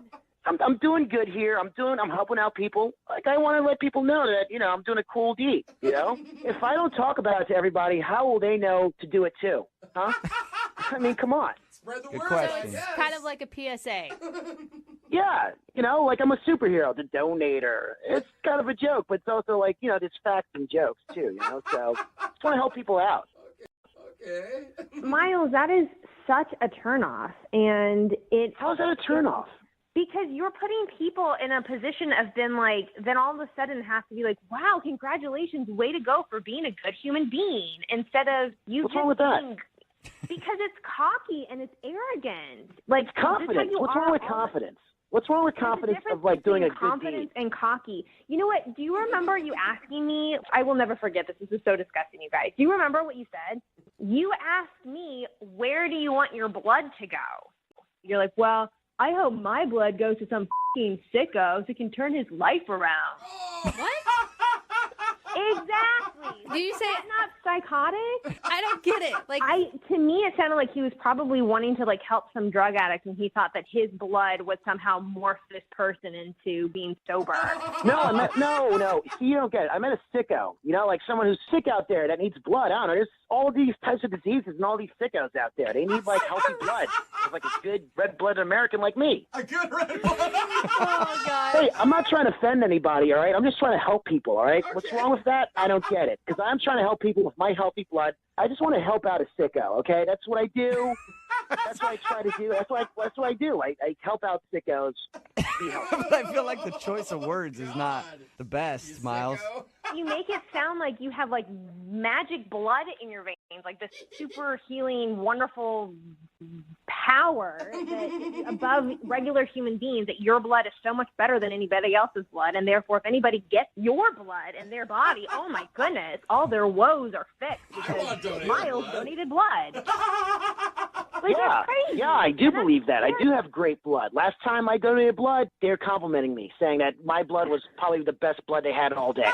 I'm doing good here. I'm helping out people. Like, I want to let people know that, you know, I'm doing a cool deed, you know? If I don't talk about it to everybody, how will they know to do it too? Huh? I mean, come on. Spread the Good word. question. It's Yes. kind of like a PSA. Yeah, you know, like I'm a superhero, the donator. It's kind of a joke, but it's also like, you know, there's facts and jokes too, you know? So just want to help people out. Okay. Miles, that is such a turnoff, and it's How's that a turnoff? because you're putting people in a position of then all of a sudden have to be like, wow, congratulations, way to go for being a good human being, instead of you What's just wrong with that? being, because it's cocky and it's arrogant. Like, It's this is how confidence. you What's are wrong with all- confidence? What's wrong with There's a confidence difference of like doing a between good confidence deed? and cocky. You know what? Do you remember you asking me? I will never forget this. This is so disgusting, you guys. Do you remember what you said? You asked me, where do you want your blood to go? You're like, well, I hope my blood goes to some f***ing sicko so can turn his life around. What? Exactly. Did you say? That's not psychotic. I don't get it. Like, To me, it sounded like he was probably wanting to like help some drug addict, and he thought that his blood would somehow morph this person into being sober. No, I meant no. See, you don't get it. I meant a sicko. You know, like someone who's sick out there that needs blood. I don't know. There's all these types of diseases and all these sickos out there. They need like healthy blood. There's like a good red-blooded American like me. A good red oh god. Hey, I'm not trying to offend anybody, all right? I'm just trying to help people, all right? What's wrong with that? I don't get it. Because I'm trying to help people with my healthy blood. I just want to help out a sicko, okay? That's what I do. That's what I try to do. That's what I do. I help out sickos. Be healthy. But I feel like the choice of words is not the best, Miles. Sicko. You make it sound like you have like magic blood in your veins. like this super healing, wonderful power that is above regular human beings, that your blood is so much better than anybody else's blood, and therefore if anybody gets your blood in their body, oh my goodness, all their woes are fixed because Miles donated blood. Like, that's crazy. Yeah, I do believe that. I do have great blood. Last time I donated blood, they're complimenting me, saying that my blood was probably the best blood they had all day.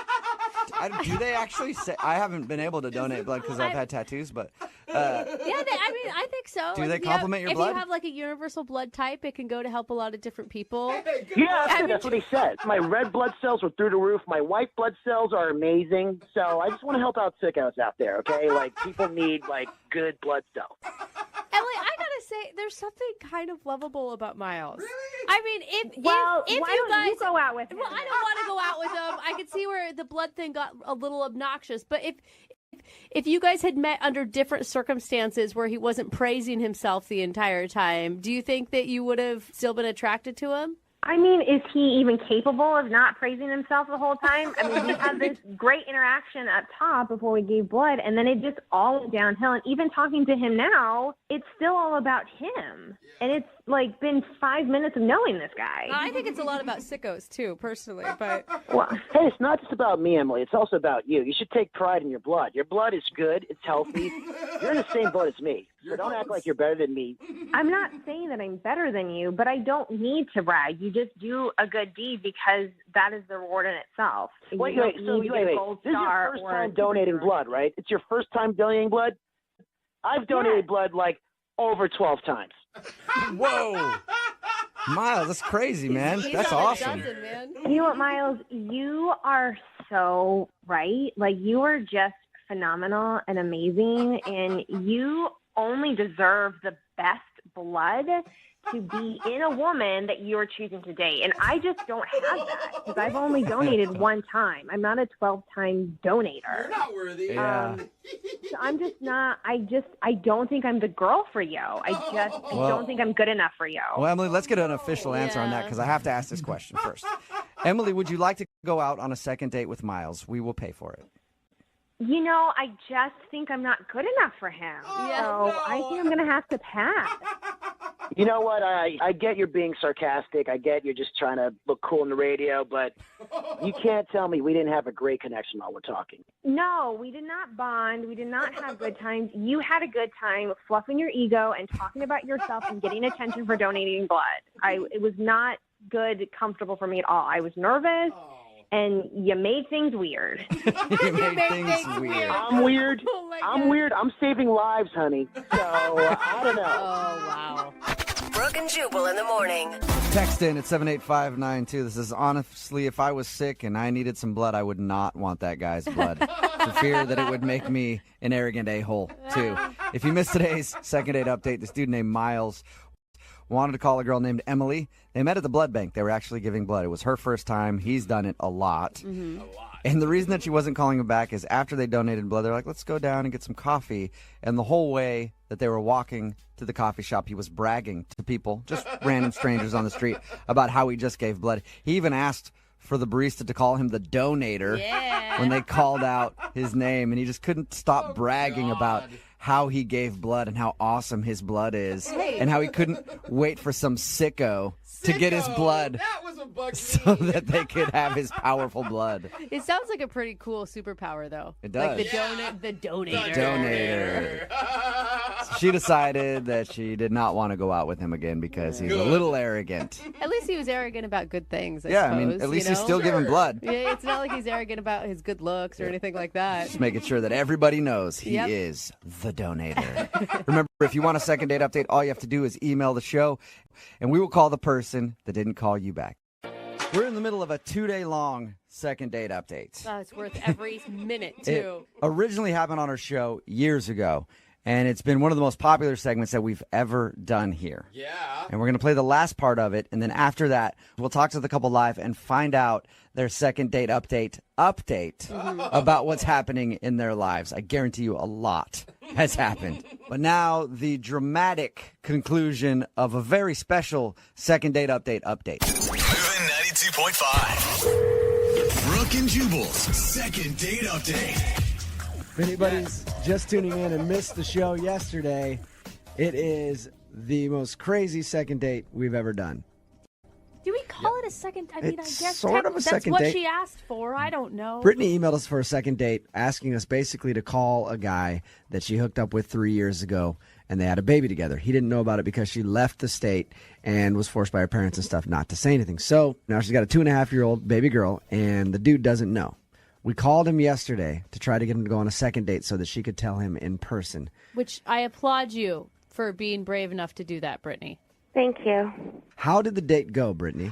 Do they actually say? I haven't been able to donate blood because I've had tattoos, but I think so. Do they compliment your blood? If you have like a universal blood type, it can go to help a lot of different people. Yeah, that's what he said. My red blood cells were through the roof. My white blood cells are amazing. So I just want to help out sickos out there, okay? Like, people need, like, good blood cells. Emily, I gotta say, there's something kind of lovable about Miles. Really? I mean, if why you don't guys you go out with him? Well, I don't want to go out with him. I could see where the blood thing got a little obnoxious, but if you guys had met under different circumstances where he wasn't praising himself the entire time, do you think that you would have still been attracted to him? I mean, is he even capable of not praising himself the whole time? I mean, we had this great interaction up top before we gave blood, and then it just all went downhill. And even talking to him now, it's still all about him. And it's, like, been 5 minutes of knowing this guy. I think it's a lot about sickos, too, personally. But Well, hey, it's not just about me, Emily. It's also about you. You should take pride in your blood. Your blood is good. It's healthy. You're in the same boat as me. So don't act like you're better than me. I'm not saying that I'm better than you, but I don't need to brag. You just do a good deed because that is the reward in itself. Wait. Wait. This is your first time donating blood, right? It's your first time donating blood? I've donated blood, like, over 12 times. Whoa. Miles, that's crazy, man. That's awesome. You know what, Miles? You are so right. Like, you are just phenomenal and amazing, and you only deserve the best blood to be in a woman that you're choosing to date. And I just don't have that because I've only donated one time. I'm not a 12-time donator. You're not worthy. Yeah. So I'm just not, I don't think I'm the girl for you. I don't think I'm good enough for you. Well, Emily, let's get an official answer on that because I have to ask this question first. Emily, would you like to go out on a second date with Miles? We will pay for it. You know, I just think I'm not good enough for him. I think I'm going to have to pass. You know what? I get you're being sarcastic. I get you're just trying to look cool on the radio, but you can't tell me we didn't have a great connection while we're talking. No, we did not bond. We did not have good times. You had a good time fluffing your ego and talking about yourself and getting attention for donating blood. It was not good, comfortable for me at all. I was nervous. And you made things weird. You made things weird. I'm weird. Oh I'm weird. I'm saving lives, honey. So, I don't know. Oh, wow. Brooke and Jubal in the morning. Text in at 78592. This is honestly, if I was sick and I needed some blood, I would not want that guy's blood. For fear that it would make me an arrogant a-hole, too. If you missed today's second date update, this dude named Miles wanted to call a girl named Emily. They met at the blood bank. They were actually giving blood. It was her first time. He's done it a lot. Mm-hmm. And the reason that she wasn't calling him back is after they donated blood, they're like, let's go down and get some coffee. And the whole way that they were walking to the coffee shop, he was bragging to people, just random strangers on the street, about how he just gave blood. He even asked for the barista to call him the donator when they called out his name. And he just couldn't stop bragging about how he gave blood and how awesome his blood is, and how he couldn't wait for some sicko to get his blood That was a bug so that they could have his powerful blood. It sounds like a pretty cool superpower, though. It does. Like the donator. Donator. She decided that she did not want to go out with him again because he's a little arrogant. At least he was arrogant about good things, I I suppose, mean, at least you he's know? still giving blood. Yeah, it's not like he's arrogant about his good looks or anything like that. Just making sure that everybody knows he is the donator. Remember, if you want a second date update, all you have to do is email the show, and we will call the person that didn't call you back. We're in the middle of a 2-day-long second date update. Oh, it's worth every minute, too. It originally happened on our show years ago, and it's been one of the most popular segments that we've ever done here. Yeah. And we're going to play the last part of it, and then after that, we'll talk to the couple live and find out their second date update about what's happening in their lives. I guarantee you a lot has happened. But now, the dramatic conclusion of a very special second date update. Moving 92.5. Brooke and Jubal's second date update. If anybody's just tuning in and missed the show yesterday, it is the most crazy second date we've ever done. Do we call it a second? I mean, It's I guess sort of a that's second what date. she asked for. I don't know. Brittany emailed us for a second date, asking us basically to call a guy that she hooked up with 3 years ago, and they had a baby together. He didn't know about it because she left the state and was forced by her parents and stuff not to say anything. So now she's got a 2.5-year-old baby girl, and the dude doesn't know. We called him yesterday to try to get him to go on a second date so that she could tell him in person. Which I applaud you for being brave enough to do that, Brittany. Thank you. How did the date go, Brittany?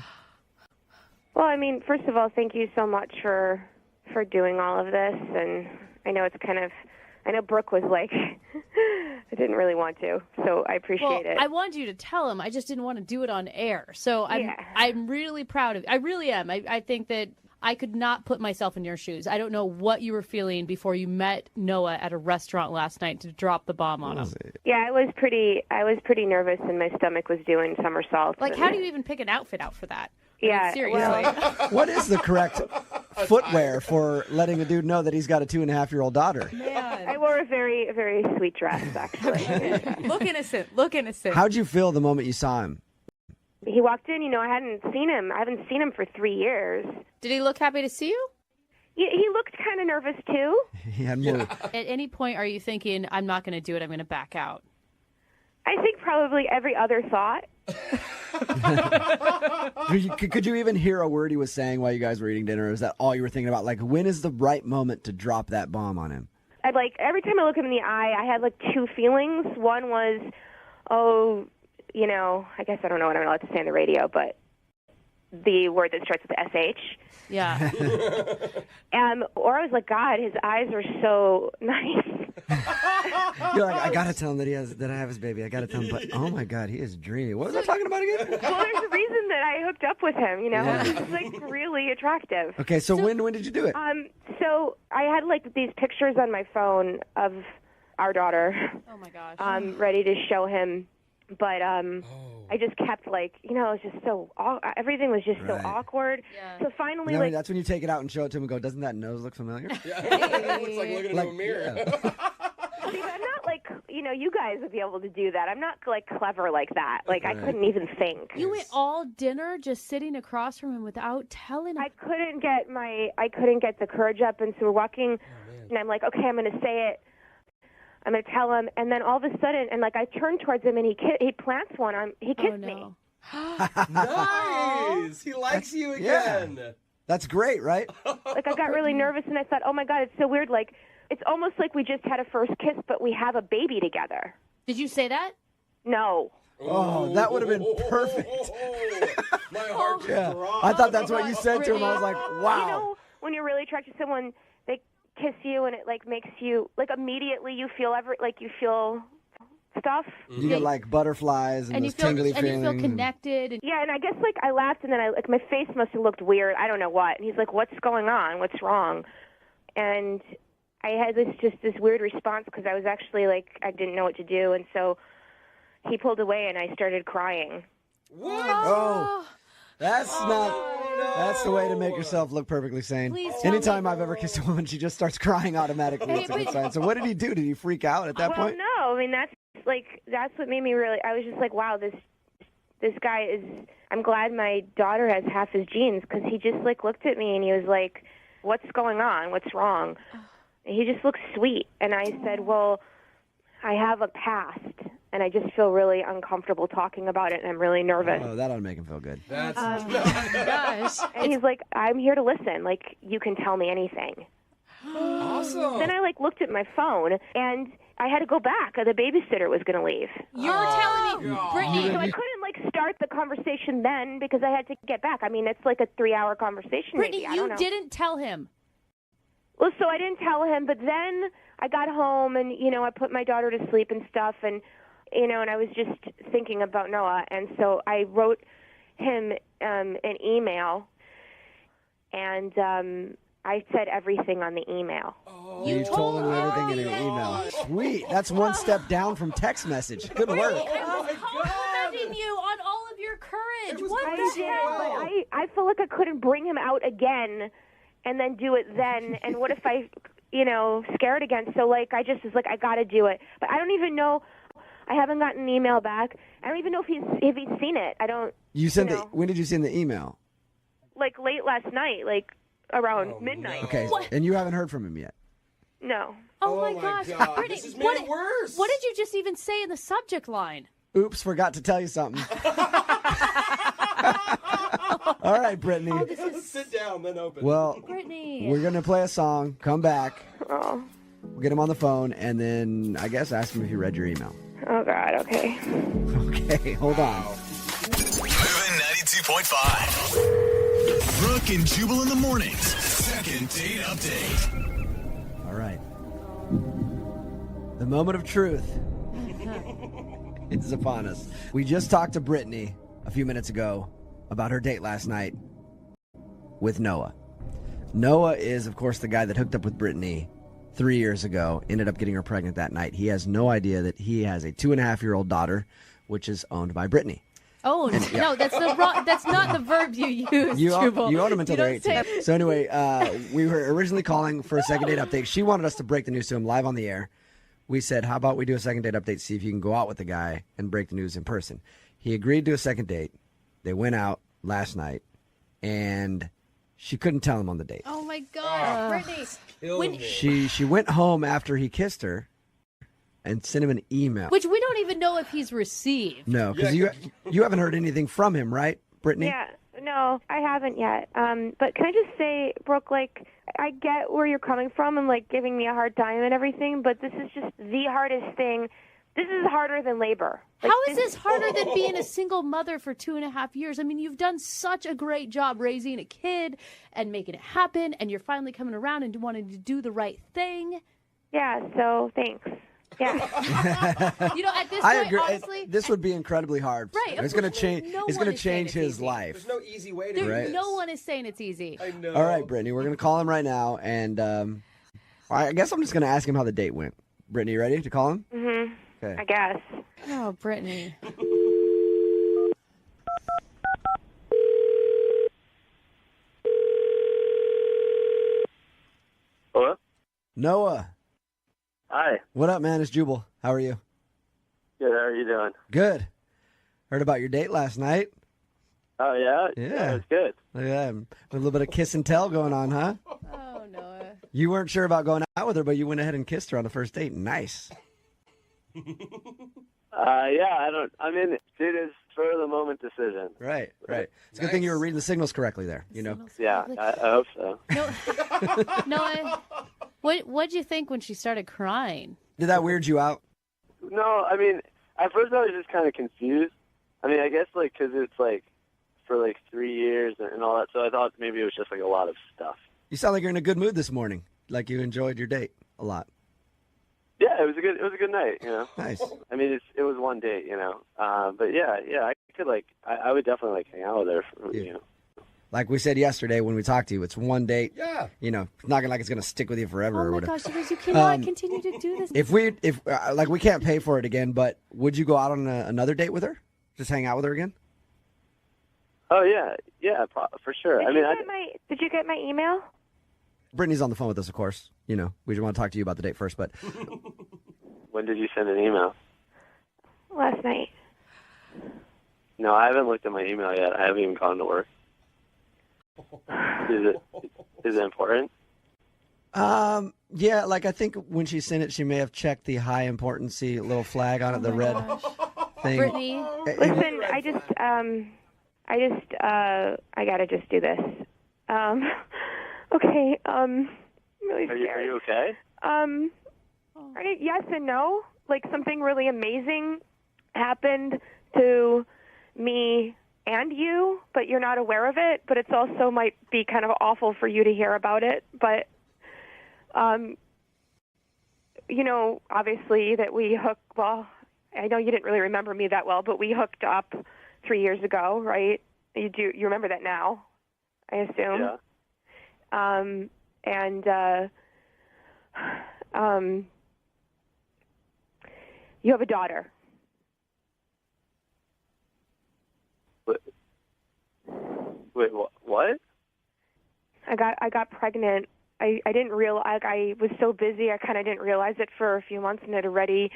Well, I mean, first of all, thank you so much for doing all of this. And I know it's kind of, I know Brooke was like, I didn't really want to, so I appreciate it. I wanted you to tell him. I just didn't want to do it on air. So I'm really proud of you. I really am. I think that I could not put myself in your shoes. I don't know what you were feeling before you met Noah at a restaurant last night to drop the bomb on him. Yeah, I was pretty nervous, and my stomach was doing somersaults. Like, how do you even pick an outfit out for that? Yeah, I mean, seriously. What is the correct footwear for letting a dude know that he's got a 2.5-year-old daughter? I wore a very, very sweet dress, actually. Look innocent. Look innocent. How'd you feel the moment you saw him? He walked in, I hadn't seen him. I haven't seen him for 3 years. Did he look happy to see you? He looked kind of nervous, too. He had more. At any point, are you thinking, I'm not going to do it, I'm going to back out? I think probably every other thought. Could you even hear a word he was saying while you guys were eating dinner? Or is that all you were thinking about? Like, when is the right moment to drop that bomb on him? Every time I look him in the eye, I had, two feelings. One was, I guess I don't know what I'm allowed to say on the radio, but the word that starts with SH. Yeah. Or I was like, God, his eyes are so nice. You're like, I gotta tell him that I have his baby. I gotta tell him, but oh my God, he is dreamy. What was I talking about again? Well, there's a reason that I hooked up with him. Yeah. He's really attractive. Okay, so when did you do it? So I had these pictures on my phone of our daughter. Oh my gosh. Ready to show him, but I just kept it was just so everything was just so awkward. Yeah. So finally, that's when you take it out and show it to him and go, doesn't that nose look familiar? Yeah. It looks like looking into a mirror. Yeah. See, I'm not you guys would be able to do that. I'm not clever like that. I couldn't even think. You went all dinner just sitting across from him without telling him. I couldn't get the courage up, and so we're walking, and I'm like, okay, I'm going to say it. I'm going to tell him, and then all of a sudden, and I turned towards him, and he plants one on. He kissed me. Nice. He likes you again. Yeah. That's great, right? I got really nervous, and I thought, oh my God, it's so weird. It's almost like we just had a first kiss, but we have a baby together. Did you say that? No. Oh, that would have been perfect. My heart just dropped. I thought that's what you said to him. I was like, wow. When you're really attracted to someone, they kiss you, and it makes you immediately you feel you feel stuff. You get butterflies and those tingly feelings. And you feel connected. And... Yeah, and I guess I laughed, and then my face must have looked weird. I don't know what. And he's like, "What's going on? What's wrong?" And I had this weird response because I was actually I didn't know what to do, and so he pulled away, and I started crying. What? Oh, that's That's the way to make yourself look perfectly sane. Please tell Anytime I've ever kissed a woman, she just starts crying automatically. It's a good sign. So what did he do? Did he freak out at that point? No. I mean, that's what made me really. I was just like, wow, this guy is. I'm glad my daughter has half his genes because he just looked at me and he was like, "What's going on? What's wrong?" And he just looked sweet, and I said, "Well, I have a past." And I just feel really uncomfortable talking about it, and I'm really nervous. Oh, that ought to make him feel good. That's gosh. And he's like, I'm here to listen. You can tell me anything. Awesome. Then I looked at my phone, and I had to go back. The babysitter was going to leave. You're telling me, Brittany. So I couldn't start the conversation then because I had to get back. I mean, it's a 3-hour conversation. Brittany, maybe. I don't know. didn't tell him. Well, so I didn't tell him, but then I got home, and I put my daughter to sleep and stuff, and and I was just thinking about Noah, and so I wrote him an email, and I said everything on the email. Oh, you told him everything in an email. Sweet. That's one step down from text message. Good work. I was complimenting you on all of your courage. What the hell? But I feel like I couldn't bring him out again and then do it then. And what if I scared again. So, like, I just was like, I got to do it. But I don't even know. I haven't gotten an email back. I don't even know if he's seen it. I don't. You sent when did you send the email? Like late last night, like around midnight. Okay, and you haven't heard from him yet. No. Oh, my gosh. God. Brittany, This has made it worse. What did you just even say in the subject line? Oops, forgot to tell you something. All right, Brittany. Sit down, then open. Well, Brittany. we're going to play a song, come back. Oh. We'll get him on the phone, and then I guess ask him if he read your email. Oh, God. Okay. Okay, hold on. Moving 92.5. Brooke and Jubal in the mornings. Second date update. All right. The moment of truth is upon us. We just talked to Brittany a few minutes ago about her date last night with Noah. Noah is, of course, the guy that hooked up with Brittany 3 years ago, ended up getting her pregnant that night. He has no idea that he has a 2.5-year-old daughter, which is owned by Brittany. Oh, no, that's not the verb you use, You Jubal. own them until they're You don't 18. So anyway, we were originally calling for a second date update. She wanted us to break the news to him live on the air. We said, how about we do a second date update, see if you can go out with the guy and break the news in person. He agreed to a second date. They went out last night, and she couldn't tell him on the date. Oh, my God, Brittany. She went home after he kissed her and sent him an email. Which we don't even know if he's received. No, because you haven't heard anything from him, right, Brittany? Yeah. No, I haven't yet. But can I just say, Brooke, like, I get where you're coming from and, like, giving me a hard time and everything, but this is just the hardest thing. This is harder than labor. Like, How is this harder than being a single mother for 2.5 years? I mean, you've done such a great job raising a kid and making it happen, and you're finally coming around and wanting to do the right thing. Yeah, so thanks. Yeah. At this I point, agree. honestly, This would be incredibly hard. Right, It's going to change. no It's one going to is saying change it's his easy. life. There's no easy way to do Right. this. no one is saying it's easy. I know. All right, Brittany, we're going to call him right now, and I guess I'm just going to ask him how the date went. Brittany, you ready to call him? Mm-hmm. Okay. I guess. Oh, Brittany. Hello? Noah. Hi. What up, man? It's Jubal. How are you? Good. How are you doing? Good. Heard about your date last night. Oh, yeah? Yeah. It was good. Yeah, a little bit of kiss and tell going on, huh? Oh, Noah. You weren't sure about going out with her, but you went ahead and kissed her on the first date. Nice. It is for the moment decision. Right. It's a good thing you were reading the signals correctly there, you know? Yeah, I hope so. Noah, what'd you think when she started crying? Did that weird you out? No, I mean, at first I was just kind of confused. I mean, I guess, like, because it's, like, for, like, 3 years and all that, so I thought maybe it was just, like, a lot of stuff. You sound like you're in a good mood this morning, like you enjoyed your date a lot. Yeah, it was a good night, you know. Nice. I mean, it was one date, you know. But yeah, I could, like, I would definitely, like, hang out with her, you know. Like we said yesterday when we talked to you, it's one date. Yeah. You know, it's not like it's going to stick with you forever Oh, or my whatever. gosh, you cannot continue to do this. If we can't pay for it again, but would you go out on another date with her? Just hang out with her again? Oh, yeah, for sure. Did you get my email? Brittany's on the phone with us, of course. You know, we just want to talk to you about the date first, but When did you send an email? Last night. No, I haven't looked at my email yet. I haven't even gone to work. Is it important? yeah, like I think when she sent it, she may have checked the high importancy little flag on it, the red thing. Brittany. Listen, I gotta just do this. Okay, I'm really scared. Are you okay? Yes and no. Like, something really amazing happened to me and you, but you're not aware of it. But it's also might be kind of awful for you to hear about it. But, you know, obviously that we well, I know you didn't really remember me that well, but we hooked up 3 years ago, right? You remember that now, I assume? Yeah. You have a daughter. Wait, what? I got pregnant I didn't realize, I was so busy, I kind of didn't realize it for a few months and had already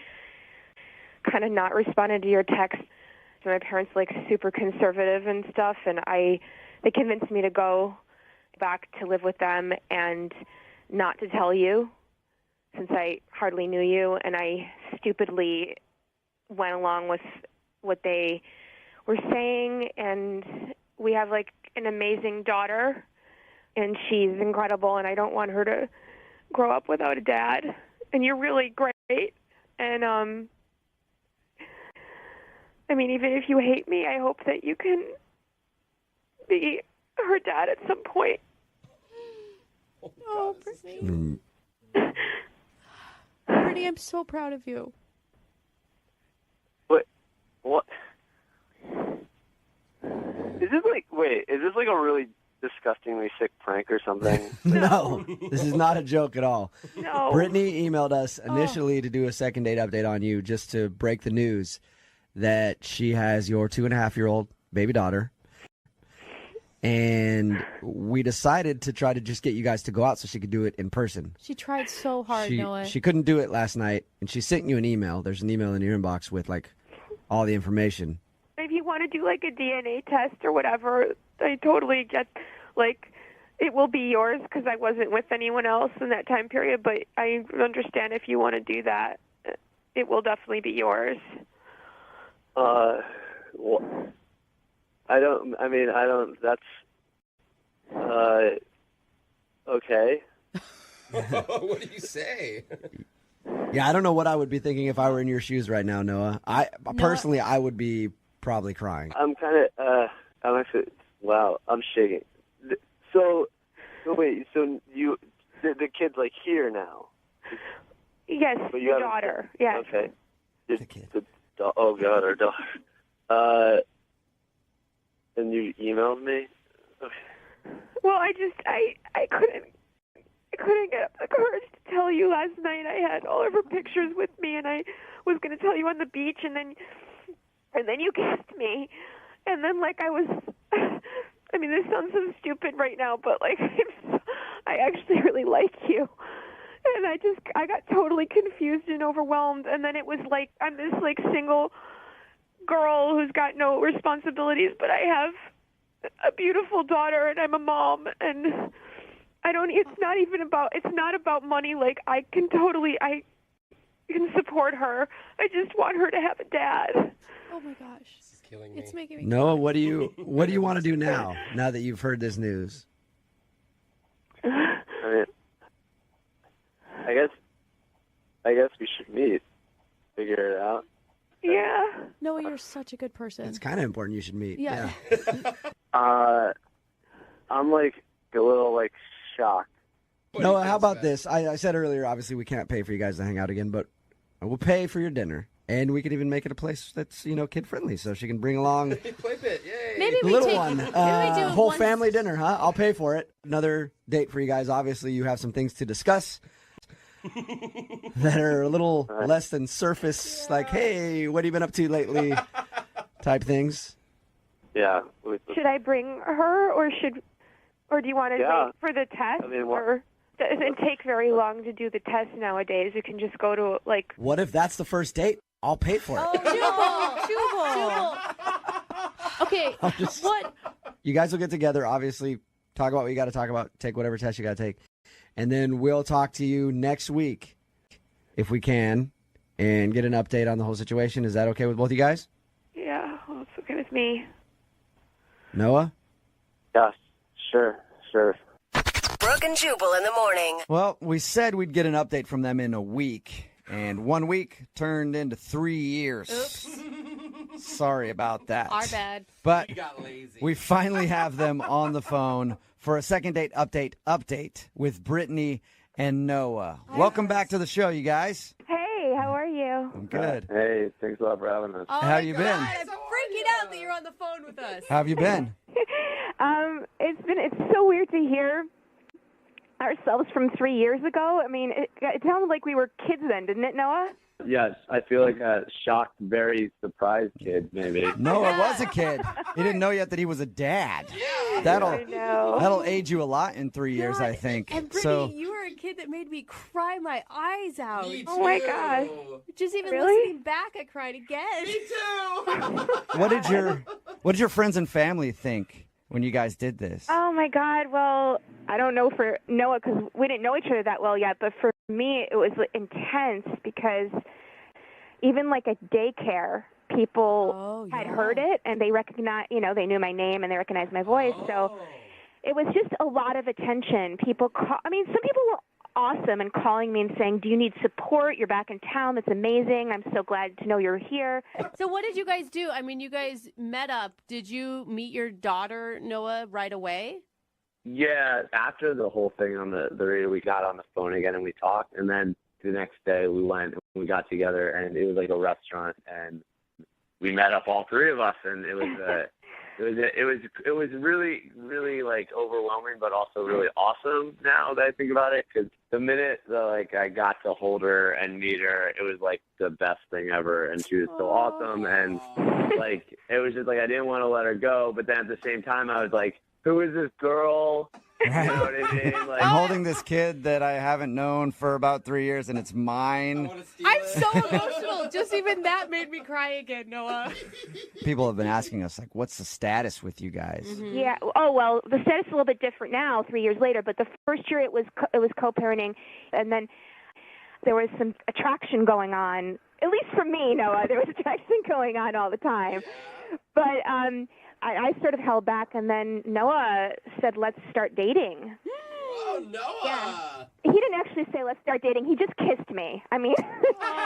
kind of not responded to your text. So my parents like super conservative and stuff, and they convinced me to go back to live with them and not to tell you since I hardly knew you, and I stupidly went along with what they were saying, and we have like an amazing daughter, and she's incredible, and I don't want her to grow up without a dad, and you're really great, and I mean, even if you hate me, I hope that you can be her dad at some point. Oh, Brittany. Brittany, I'm so proud of you. What? Is this like, wait, is this like a really disgustingly sick prank or something? No, this is not a joke at all. No. Brittany emailed us initially to do a second date update on you, just to break the news that she has your 2.5-year-old baby daughter. And we decided to try to just get you guys to go out so she could do it in person. She tried so hard, Noah. She couldn't do it last night, and she sent you an email. There's an email in your inbox with, like, all the information. If you want to do like a DNA test or whatever, I totally get, like, it will be yours because I wasn't with anyone else in that time period, but I understand if you want to do that, it will definitely be yours. Well, that's, okay. What do you say? Yeah, I don't know what I would be thinking if I were in your shoes right now, Noah. Personally, I would be probably crying. I'm kind of, I'm actually, wow, I'm shaking. So wait, so the kid's like here now? Yes, but your daughter, yes. Okay. Oh, God, our daughter. And you emailed me? Okay. Well, I couldn't get up the courage to tell you last night. I had all of her pictures with me, and I was going to tell you on the beach, and then you kissed me, and then like I was. I mean, this sounds so stupid right now, but like I actually really like you, and I got totally confused and overwhelmed, and then it was like I'm this like single girl who's got no responsibilities, but I have a beautiful daughter, and I'm a mom, and it's not about money. Like I can support her. I just want her to have a dad. Oh my gosh. This is killing me. It's making me Noah, what do you want to do now that you've heard this news? I mean, I guess we should meet, figure it out. Yeah. Noah, you're such a good person. It's kind of important you should meet. Yeah. I'm like a little like shocked. Noah, how about this? I said earlier, obviously we can't pay for you guys to hang out again, but we'll pay for your dinner. And we could even make it a place that's, kid friendly, so she can bring along Play bit, yay. Maybe we little take one. maybe we do Whole one- family dinner, huh? I'll pay for it. Another date for you guys. Obviously, you have some things to discuss that are a little less than surface, like, hey, what have you been up to lately? Type things. Yeah. Should I bring her, or do you want to wait for the test? I mean, or it doesn't take very long to do the test nowadays. You can just go to like. What if that's the first date? I'll pay for it. Jubal. Okay, what? You guys will get together, obviously, talk about what you got to talk about, take whatever test you got to take, and then we'll talk to you next week, if we can, and get an update on the whole situation. Is that okay with both of you guys? Yeah, well, it's okay with me. Noah? Yeah, sure. Brooke and Jubal in the morning. Well, we said we'd get an update from them in a week, and 1 week turned into 3 years. Oops. Sorry about that. Our bad. But You got lazy. we finally have them on the phone for a second date update with Brittany and Noah. Welcome back to the show, you guys. Hey, how are you? I'm good. Hey, thanks a lot for having us. Oh How my you God, been? I'm freaking out that you're on the phone with us. How have you been? It's so weird to hear ourselves from 3 years ago. I mean, it sounded like we were kids then, didn't it, Noah? Yes, I feel like a shocked, very surprised kid, maybe. Noah was a kid. He didn't know yet that he was a dad. That'll age you a lot in 3 years, I think. And Brittany, so you were a kid that made me cry my eyes out. Oh my gosh. Just even Really? listening back, I cried again. Me too. what did your friends and family think when you guys did this? Oh my God. Well, I don't know for Noah because we didn't know each other that well yet. But for me, it was intense because even like at daycare, people had heard it and they recognized, they knew my name and they recognized my voice. So it was just a lot of attention. Some people were awesome and calling me and saying, "Do you need support? You're back in town. That's amazing. I'm so glad to know you're here." So what did you guys do? I mean, you guys met up. Did you meet your daughter, Noah, right away? Yeah, after the whole thing on the radio, we got on the phone again and we talked, and then the next day we went and we got together, and it was like a restaurant, and we met up, all three of us, and it was it was really, really like overwhelming, but also really awesome now that I think about it, because the minute that I got to hold her and meet her, it was like the best thing ever, and she was so awesome, and like it was just like I didn't want to let her go, but then at the same time I was like, who is this girl? You know what I mean? Like, I'm holding this kid that I haven't known for about 3 years, and it's mine. I'm so emotional. Just even that made me cry again, Noah. People have been asking us, like, what's the status with you guys? Mm-hmm. Yeah. Oh, well, the status is a little bit different now, 3 years later. But the first year it was co-parenting, and then there was some attraction going on. At least for me, Noah, there was attraction going on all the time. But I sort of held back, and then Noah said, "Let's start dating." Oh, Noah! Yeah. He didn't actually say, "Let's start dating." He just kissed me. I mean,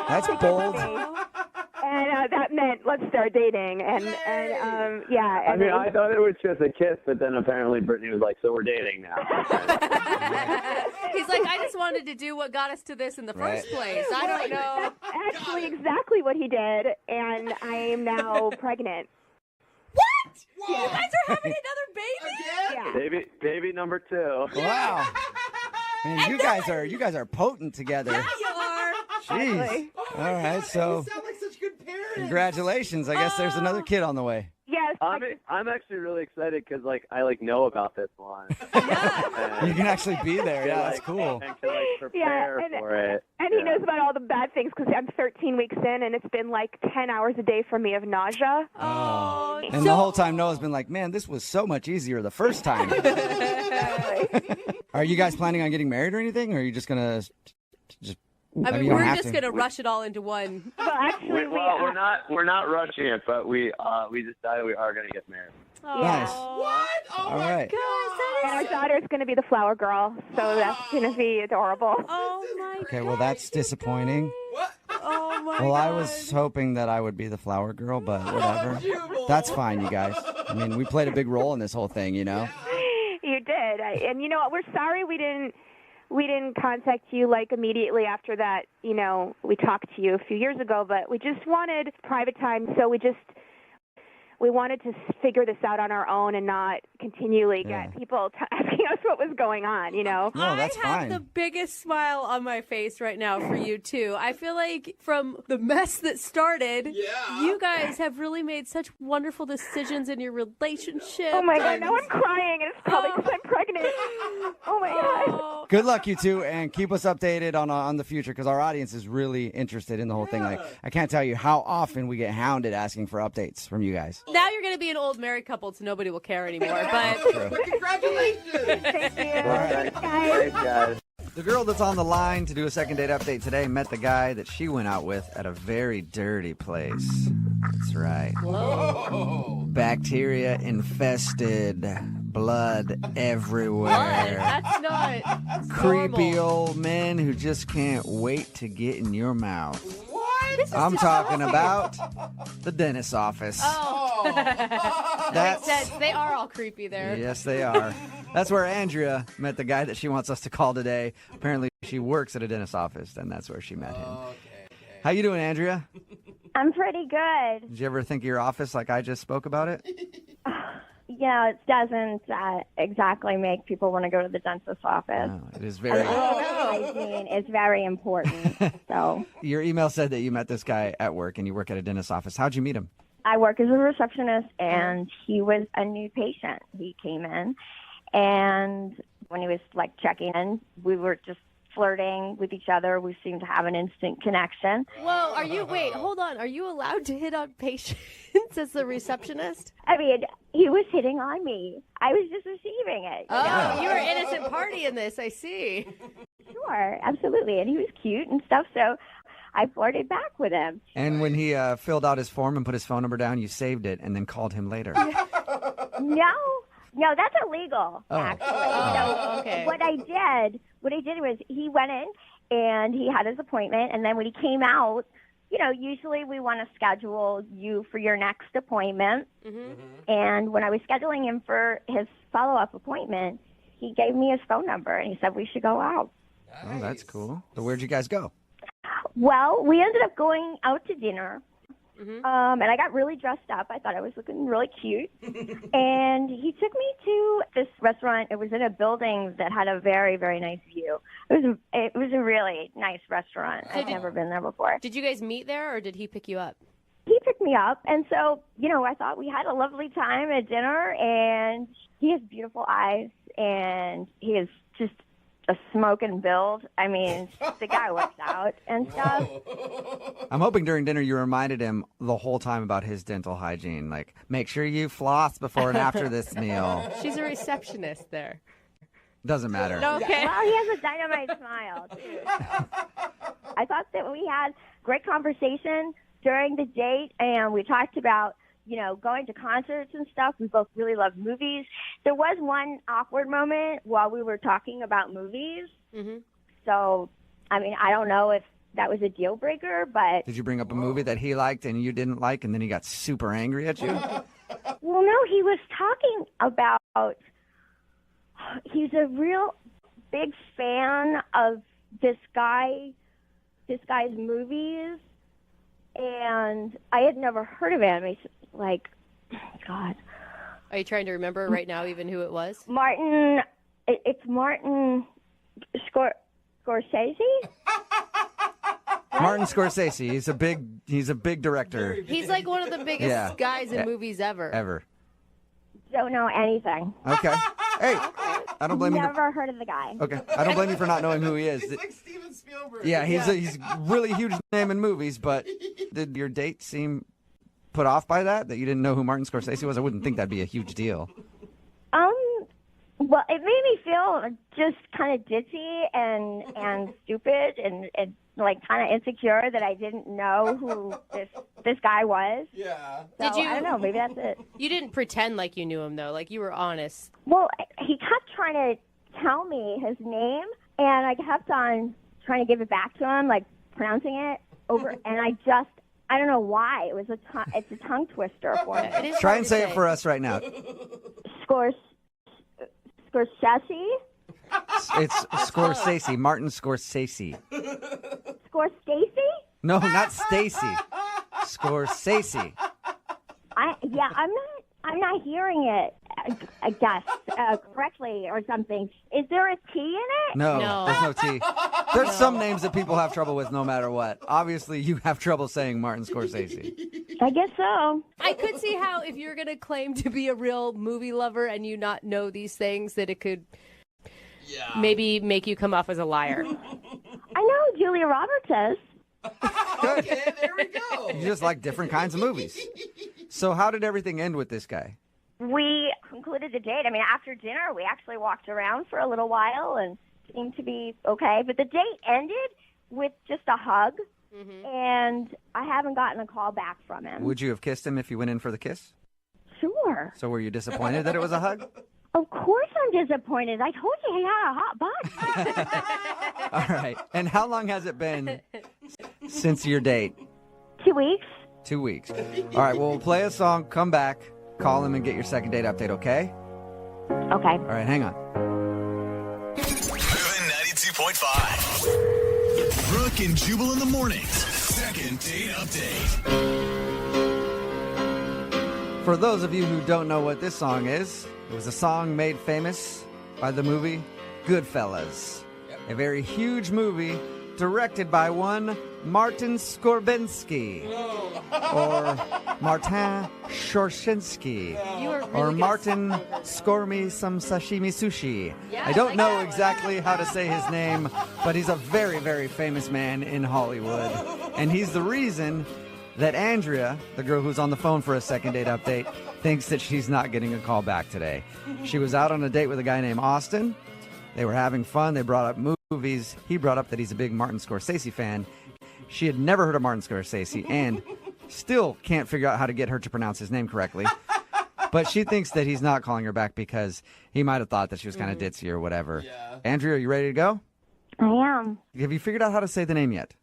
that's bold. And that meant let's start dating. And yeah. I mean, I thought it was just a kiss, but then apparently Brittany was like, "So we're dating now." He's like, I just wanted to do what got us to this in the first place. I don't know. That's actually exactly what he did, and I am now pregnant. What? You guys are having another baby? Yeah. Baby number 2. Wow. Man, you guys are potent together. Yeah, you are. Jeez. All right, so You sound like such good parents. congratulations. I guess there's another kid on the way. Yes. I'm actually really excited because I know about this one. You can actually be there. Yeah, that's cool. And can prepare for it. And he knows about all the bad things because I'm 13 weeks in, and it's been like 10 hours a day for me of nausea. Oh. And the whole time Noah's been like, man, this was so much easier the first time. Are you guys planning on getting married or anything? Or are you just going to just... I mean, we're just going to rush it all into one. Well, actually, we're not rushing it, but we decided we are going to get married. Nice. What? Oh, All my right. God. And our daughter's going to be the flower girl, so that's going to be adorable. Oh, my Okay, well, that's disappointing. What? Oh, my Well, God. I was hoping that I would be the flower girl, but whatever. That's fine, you guys. I mean, we played a big role in this whole thing, you know? You did. And you know what? We're sorry we didn't contact you like immediately after that. You know, we talked to you a few years ago, but we just wanted private time, so we wanted to figure this out on our own and not continually get people asking us what was going on, you know? No, that's I have fine. the biggest smile on my face right now for you, too. I feel like from the mess that started, you guys have really made such wonderful decisions in your relationship. Oh, my God. Now I'm crying, and it's probably because I'm pregnant. Oh, my God. Good luck, you two, and keep us updated on the future because our audience is really interested in the whole thing. Like, I can't tell you how often we get hounded asking for updates from you guys. Now you're going to be an old married couple, so nobody will care anymore. But Congratulations. Thank you. All right. Thanks, guys. The girl that's on the line to do a second date update today met the guy that she went out with at a very dirty place. That's right. Whoa. Bacteria infested, blood everywhere. that's not Creepy normal. old men who just can't wait to get in your mouth. What? I'm talking about the dentist's office. Oh, That's they are all creepy there. yes, they are. That's where Andrea met the guy that she wants us to call today. Apparently, she works at a dentist's office, and that's where she met him. How you doing, Andrea? I'm pretty good. Did you ever think of your office like I just spoke about it? You know, it doesn't exactly make people want to go to the dentist's office. No, it is very. Hygiene is very important. So Your email said that you met this guy at work and you work at a dentist's office. How'd you meet him? I work as a receptionist, and he was a new patient. He came in, and when he was like checking in, we were just flirting with each other. We seemed to have an instant connection. Whoa, wait, hold on. Are you allowed to hit on patients as the receptionist? I mean, he was hitting on me. I was just receiving it. You were innocent party in this, I see. Sure, absolutely. And he was cute and stuff, so I flirted back with him. And when he filled out his form and put his phone number down, you saved it and then called him later. No, that's illegal, actually. Oh, okay. What I did was he went in and he had his appointment, and then when he came out, usually we want to schedule you for your next appointment. And when I was scheduling him for his follow-up appointment, he gave me his phone number, and he said we should go out. Oh, that's cool. So where'd you guys go? Well, we ended up going out to dinner. And I got really dressed up. I thought I was looking really cute. And he took me to this restaurant. It was in a building that had a very, very nice view. It was a really nice restaurant. I'd never been there before. Did you guys meet there, or did he pick you up? He picked me up. And so, I thought we had a lovely time at dinner. And he has beautiful eyes. And he is just a smoking build. I mean, the guy works out and stuff. I'm hoping during dinner you reminded him the whole time about his dental hygiene. Like, make sure you floss before and after this meal. She's a receptionist there. Doesn't matter. Okay. Well, he has a dynamite smile, too. I thought that we had great conversation during the date, and we talked about going to concerts and stuff. We both really love movies. There was one awkward moment while we were talking about movies. So, I mean, I don't know if that was a deal breaker, but... Did you bring up a movie that he liked and you didn't like, and then he got super angry at you? Well, no, he was talking about... He's a real big fan of this guy's movies, and I had never heard of him. He's like, God. Are you trying to remember right now even who it was? Martin, it's Martin Scorsese? Martin Scorsese. He's a big director. He's like one of the biggest guys in movies ever. Don't know anything. Okay. Hey, I don't blame you. Never heard of the guy. Okay, I don't blame you for not knowing who he is. He's like Steven Spielberg. Yeah, he's a really huge name in movies, but did your date seem put off by that you didn't know who Martin Scorsese was? I wouldn't think that'd be a huge deal. Well, it made me feel just kind of ditzy and stupid and like kind of insecure that I didn't know who this guy was. Yeah. So, I don't know. Maybe that's it. You didn't pretend like you knew him, though. Like, you were honest. Well, he kept trying to tell me his name, and I kept on trying to give it back to him, like pronouncing it over, and I don't know why. It's a tongue twister for me. Try and say it for us right now. Scorsese? It's Scorsese, Martin Scorsese. Scorsese? No, not Stacy. Scorsese. I'm not hearing it. I guess correctly or something. Is there a T in it? No, there's no T. There's some names that people have trouble with no matter what. Obviously, you have trouble saying Martin Scorsese. I guess so. I could see how if you're going to claim to be a real movie lover and you not know these things, that it could maybe make you come off as a liar. I know Julia Roberts is. Okay, there we go. You just like different kinds of movies. So how did everything end with this guy? We concluded the date. I mean, after dinner, we actually walked around for a little while and seemed to be okay. But the date ended with just a hug, and I haven't gotten a call back from him. Would you have kissed him if you went in for the kiss? Sure. So were you disappointed that it was a hug? Of course I'm disappointed. I told you he had a hot butt. All right. And how long has it been since your date? 2 weeks. 2 weeks. All right. Well, we'll play a song, come back, call him, and get your second date update, okay? Okay. All right. Hang on. Moving 92.5. Brooke and Jubal in the mornings. Second date update. For those of you who don't know what this song is, it was a song made famous by the movie Goodfellas. A very huge movie directed by one Martin Skorbensky, or Martin Shorshinsky, or Martin Skormy some sashimi sushi. Yeah, I don't like know that one. exactly how to say his name, but he's a very, very famous man in Hollywood. And he's the reason that Andrea, the girl who's on the phone for a second date update, thinks that she's not getting a call back today. She was out on a date with a guy named Austin. They were having fun. They brought up movies. He brought up that he's a big Martin Scorsese fan. She had never heard of Martin Scorsese and still can't figure out how to get her to pronounce his name correctly. But she thinks that he's not calling her back because he might have thought that she was kind of ditzy or whatever. Yeah. Andrea, are you ready to go? I am. Have you figured out how to say the name yet?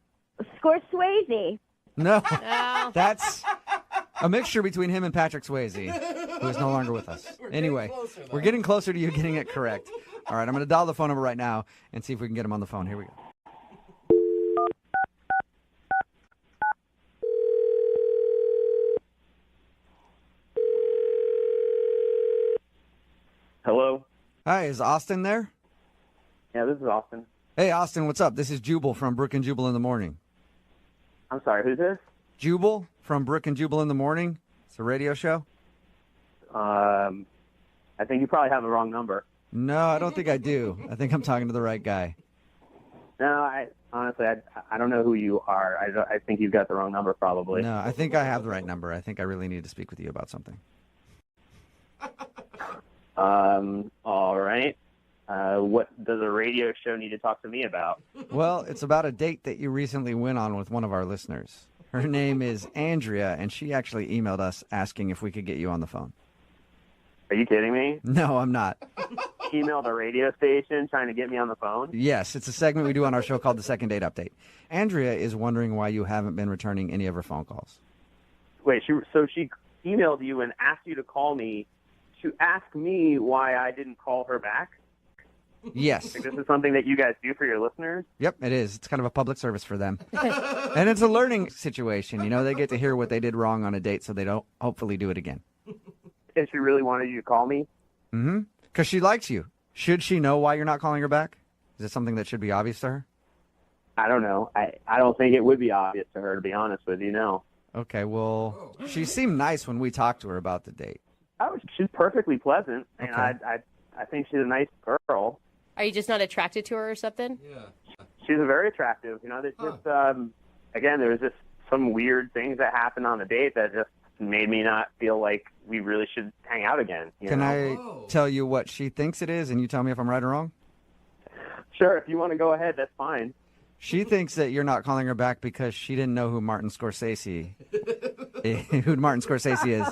Scorsese. No. Oh. That's a mixture between him and Patrick Swayze, who is no longer with us. Anyway, we're getting closer to you getting it correct. All right, I'm going to dial the phone number right now and see if we can get him on the phone. Here we go. Hello? Hi, is Austin there? Yeah, this is Austin. Hey, Austin, what's up? This is Jubal from Brook and Jubal in the Morning. I'm sorry, who's this? Jubal from Brook and Jubal in the Morning. It's a radio show. I think you probably have the wrong number. No, I don't think I do. I think I'm talking to the right guy. No, I honestly, I don't know who you are. I think you've got the wrong number, probably. No, I think I have the right number. I think I really need to speak with you about something. All right. What does a radio show need to talk to me about? Well, it's about a date that you recently went on with one of our listeners. Her name is Andrea, and she actually emailed us asking if we could get you on the phone. Are you kidding me? No, I'm not. Emailed a radio station trying to get me on the phone? Yes, it's a segment we do on our show called the Second Date Update. Andrea is wondering why you haven't been returning any of her phone calls. Wait, so she emailed you and asked you to call me to ask me why I didn't call her back? Yes. Like, this is something that you guys do for your listeners? Yep, it is. It's kind of a public service for them. And it's a learning situation. You know, they get to hear what they did wrong on a date so they don't hopefully do it again. And she really wanted you to call me? Mm-hmm. Because she likes you. Should she know why you're not calling her back? Is it something that should be obvious to her? I don't know. I don't think it would be obvious to her, to be honest with you, no. Okay, well, she seemed nice when we talked to her about the date. Oh, she's perfectly pleasant, and Okay. I think she's a nice girl. Are you just not attracted to her or something? Yeah. She's very attractive. You know, there's just, again, there was just some weird things that happened on the date that just made me not feel like we really should hang out again. You Can know? I tell you what she thinks it is, and you tell me if I'm right or wrong? Sure, if you want to go ahead, that's fine. She thinks that you're not calling her back because she didn't know who Martin Scorsese is,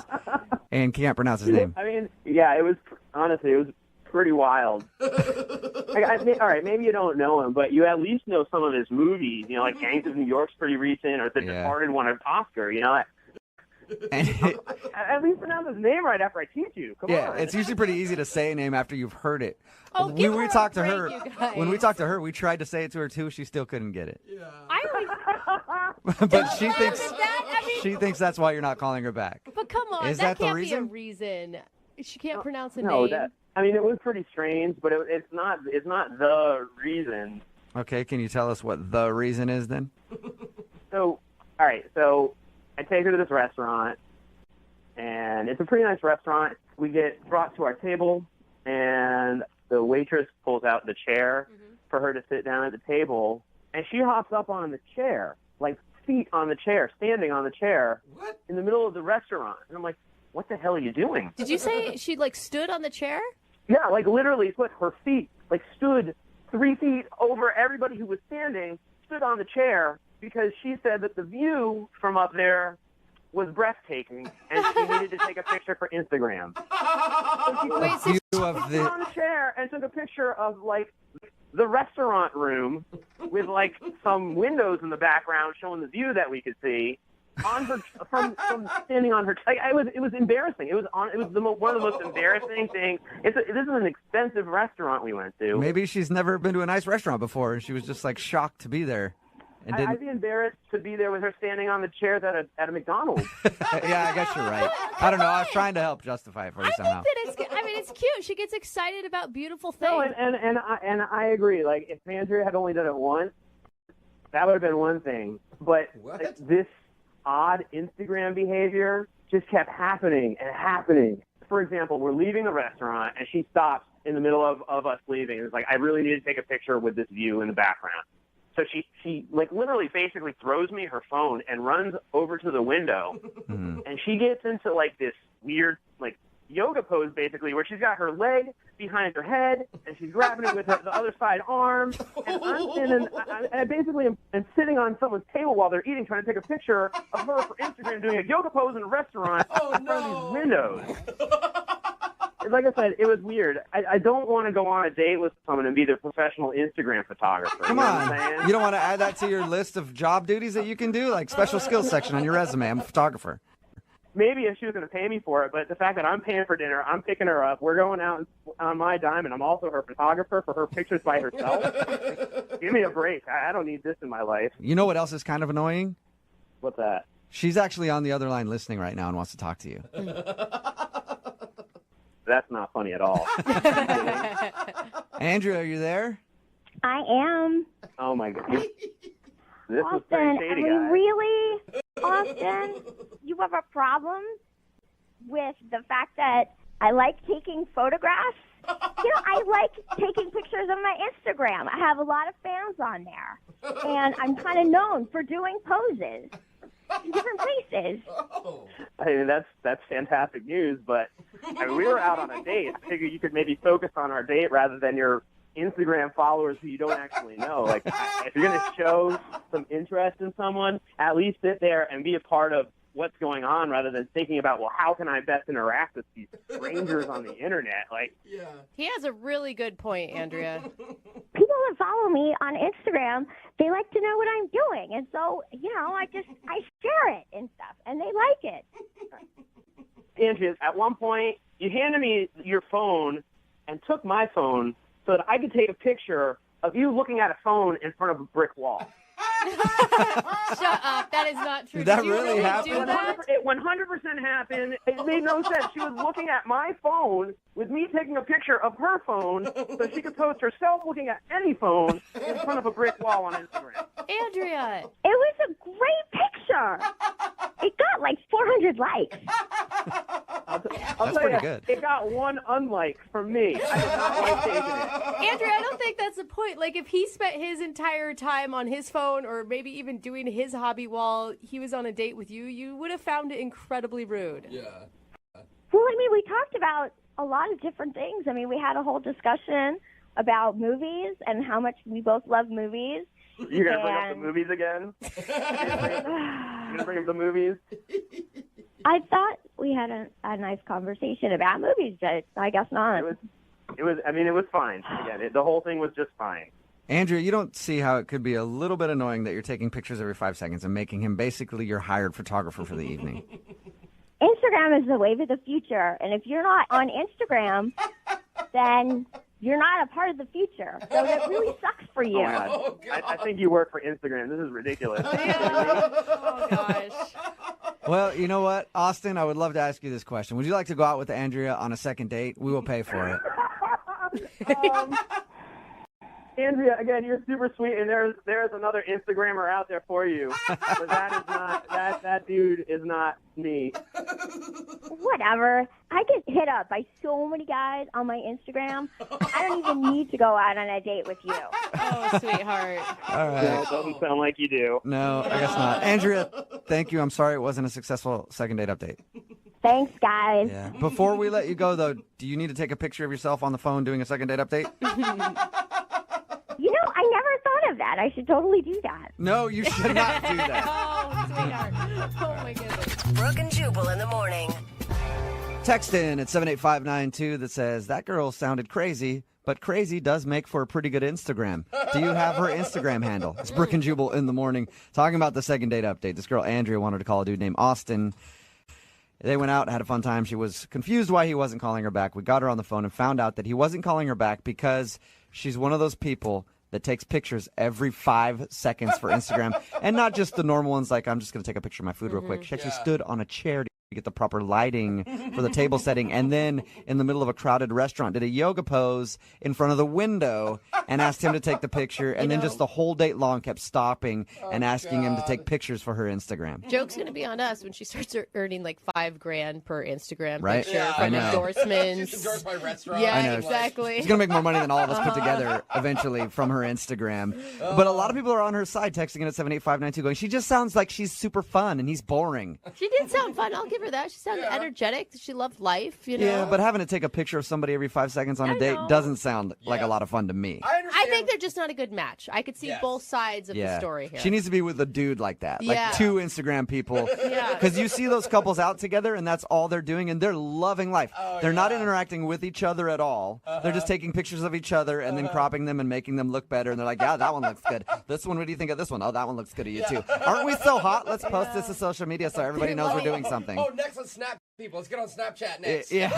and can't pronounce his name. I mean, yeah, it was, honestly, it was pretty wild. All right, maybe you don't know him, but you at least know some of his movies. You know, like Gangs of New York's pretty recent, or The Departed won an Oscar, you know. At least pronounce his name right after I teach you. Come Yeah, on. it's usually pretty easy to say a name after you've heard it. Oh, when give we her a talked to break, her, you guys. when we talked to her, we tried to say it to her too. She still couldn't get it. I always, But she thinks that, I mean, she thinks that's why you're not calling her back. but come on, Is that that the can't be reason? a reason. She can't pronounce a No, name. I mean, it was pretty strange, but it's not the reason. Okay, can you tell us what the reason is then? So, all right, so I take her to this restaurant, and it's a pretty nice restaurant. We get brought to our table, and the waitress pulls out the chair for her to sit down at the table, and she hops up on the chair, like feet on the chair, standing on the chair in the middle of the restaurant. And I'm like, what the hell are you doing? Did you say she like stood on the chair? Yeah, like literally put her feet, like stood 3 feet over everybody who was standing, stood on the chair because she said that the view from up there was breathtaking and she needed to take a picture for Instagram. So she stood on the chair and took a picture of like the restaurant room with like some windows in the background showing the view that we could see. On her, from standing on her, like it was embarrassing. It was one of the most embarrassing things. This is an expensive restaurant we went to. Maybe she's never been to a nice restaurant before, and she was just like shocked to be there. And didn't... I'd be embarrassed to be there with her standing on the chairs at a McDonald's. Yeah, I guess you're right. I don't know. I was trying to help justify it for you somehow. I mean, it's cute. She gets excited about beautiful things. No, and I agree. Like if Andrea had only done it once, That would have been one thing. But like, this odd Instagram behavior just kept happening and happening. For example, we're leaving a restaurant, and she stops in the middle of us leaving. It's like, I really need to take a picture with this view in the background. So she like literally basically throws me her phone and runs over to the window, and she gets into like this weird like yoga pose basically where she's got her leg behind her head and she's grabbing it with the other side arm, and I basically am sitting on someone's table while they're eating, trying to take a picture of her for Instagram doing a yoga pose in a restaurant in front of these windows. Like I said, it was weird. I don't want to go on a date with someone and be their professional Instagram photographer. Come on. You don't want to add that to your list of job duties that you can do? Like special skills section on your resume. I'm a photographer. Maybe if she was going to pay me for it, but the fact that I'm paying for dinner, I'm picking her up, we're going out on my dime, and I'm also her photographer for her pictures by herself. Give me a break. I don't need this in my life. You know what else is kind of annoying? What's that? She's actually on the other line listening right now and wants to talk to you. That's not funny at all. Andrea, are you there? I am. Oh, my God. This was Austin, pretty shady, I mean, guys. really? Austin, you have a problem with the fact that I like taking photographs? You know, I like taking pictures of my Instagram. I have a lot of fans on there. And I'm kind of known for doing poses in different places. I mean, that's fantastic news, but I mean, we were out on a date. I figured you could maybe focus on our date rather than your Instagram followers who you don't actually know. Like, if you're going to show some interest in someone, at least sit there and be a part of what's going on rather than thinking about, well, how can I best interact with these strangers on the internet? Like, He has a really good point, Andrea. People that follow me on Instagram, they like to know what I'm doing. And so, you know, I share it and stuff, and they like it. Andrea, at one point, you handed me your phone and took my phone so that I could take a picture of you looking at a phone in front of a brick wall. Shut up. That is not true. Did that Did you really happen? do that? It 100% happened. It made no sense. She was looking at my phone with me taking a picture of her phone so she could post herself looking at any phone in front of a brick wall on Instagram. Andrea. It was a great picture. It got like 400 likes. I'll That's tell pretty you, good. It got one unlike from me. I did not like taking it. Andrea, I don't think that's the point. Like, if he spent his entire time on his phone or maybe even doing his hobby while he was on a date with you, you would have found it incredibly rude. Yeah. Well, I mean, we talked about a lot of different things. I mean, we had a whole discussion about movies and how much we both love movies. You're going to bring up the movies again? You're going to bring up the movies? I thought we had a nice conversation about movies, but I guess not. It was fine. Again, the whole thing was just fine. Andrea, you don't see how it could be a little bit annoying that you're taking pictures every 5 seconds and making him basically your hired photographer for the evening. Instagram is the wave of the future, and if you're not on Instagram, then you're not a part of the future. So that really sucks for you. Oh, my God. I think you work for Instagram. This is ridiculous. Oh, gosh. Well, you know what, Austin, I would love to ask you this question. Would you like to go out with Andrea on a second date? We will pay for it. Andrea, again, you're super sweet, and there's another Instagrammer out there for you. But that dude is not me. Whatever. I get hit up by so many guys on my Instagram. I don't even need to go out on a date with you. Oh, sweetheart. All right. No, it doesn't sound like you do. No, I guess not. Andrea, thank you. I'm sorry it wasn't a successful second date update. Thanks, guys. Yeah. Before we let you go, though, do you need to take a picture of yourself on the phone doing a second date update? You know, I never thought of that. I should totally do that. No, you should not do that. Oh, sweetheart. Oh, my goodness. Brooke and Jubal in the morning. Text in at 78592 that says, that girl sounded crazy, but crazy does make for a pretty good Instagram. Do you have her Instagram handle? It's Brooke and Jubal in the morning. Talking about the second date update. This girl, Andrea, wanted to call a dude named Austin. They went out, had a fun time. She was confused why he wasn't calling her back. We got her on the phone and found out that he wasn't calling her back because she's one of those people that takes pictures every 5 seconds for Instagram. And not just the normal ones like, I'm just going to take a picture of my food real quick. She actually stood on a chair get the proper lighting for the table setting, and then in the middle of a crowded restaurant did a yoga pose in front of the window and asked him to take the picture, and then just the whole date long kept stopping and asking him to take pictures for her Instagram. Joke's going to be on us when she starts earning like $5,000 per Instagram Right? picture Yeah, from I know. endorsements. She's endorsed by restaurants. Yeah, I know. exactly. She's going to make more money than all of us put together eventually from her Instagram. But a lot of people are on her side texting in at 78592 going, she just sounds like she's super fun and he's boring. She did sound fun. I'll give her that. She sounded energetic. She loved life, you know. Yeah, but having to take a picture of somebody every 5 seconds on a date doesn't sound like a lot of fun to me. I think they're just not a good match. I could see both sides of the story here. She needs to be with a dude like that. Yeah. Like 2 Instagram people. Yeah. Because you see those couples out together and that's all they're doing and they're loving life. They're not interacting with each other at all. They're just taking pictures of each other and then cropping them and making them look better. And they're like, yeah, that one looks good. This one, what do you think of this one? Oh, that one looks good to you too. Aren't we so hot? Let's post this to social media so everybody knows we're doing something. Oh, next let's snap people. Let's get on Snapchat next. Yeah.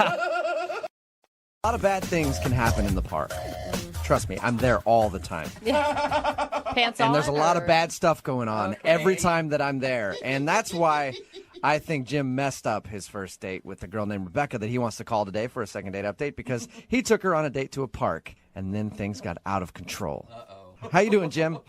A lot of bad things can happen in the park. Trust me, I'm there all the time. Pants on? And there's a lot of or- bad stuff going on every time that I'm there. And that's why I think Jim messed up his first date with a girl named Rebecca that he wants to call today for a second date update because he took her on a date to a park and then things got out of control. How you doing, Jim?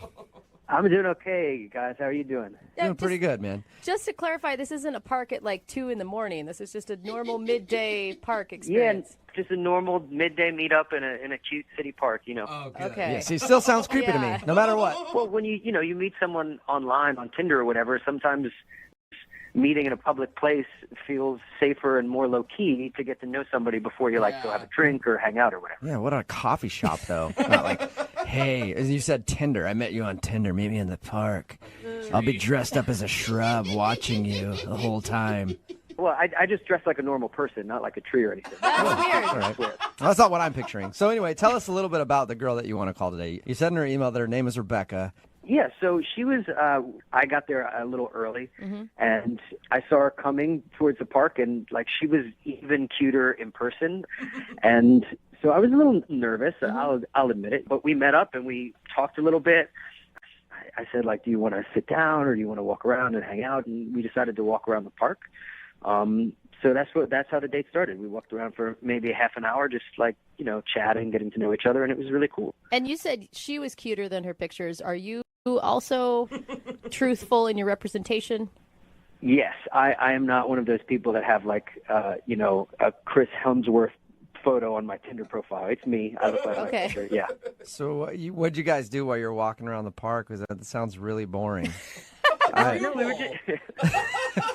I'm doing okay, guys. How are you doing? Doing pretty good, man. Just to clarify, this isn't a park at like 2 a.m. This is just a normal midday park Yeah, experience. just a normal midday meetup in a cute city park, you know. Okay. Yeah, see, it still sounds creepy to me, no matter what. Well, when you meet someone online on Tinder or whatever, sometimes meeting in a public place feels safer and more low-key to get to know somebody before you go have a drink or hang out or whatever. Yeah, what a coffee shop, though. Not like, hey, as you said Tinder. I met you on Tinder. Meet me in the park. I'll be dressed up as a shrub watching you the whole time. Well, I just dress like a normal person, not like a tree or anything. All right. Well, that's not what I'm picturing. So anyway, tell us a little bit about the girl that you want to call today. You said in her email that her name is Rebecca. Yeah, so she was, I got there a little early, and I saw her coming towards the park, and, she was even cuter in person, and so I was a little nervous, I'll admit it, but we met up, and we talked a little bit. I said, do you want to sit down, or do you want to walk around and hang out, and we decided to walk around the park. So that's how the date started. We walked around for maybe a half an hour, just chatting, getting to know each other, and it was really cool. And you said she was cuter than her pictures. Are you also truthful in your representation? Yes, I am not one of those people that have a Chris Hemsworth photo on my Tinder profile. It's me. I look like my picture. Yeah. So what'd you guys do while you were walking around the park? Because that sounds really boring. No, we were just...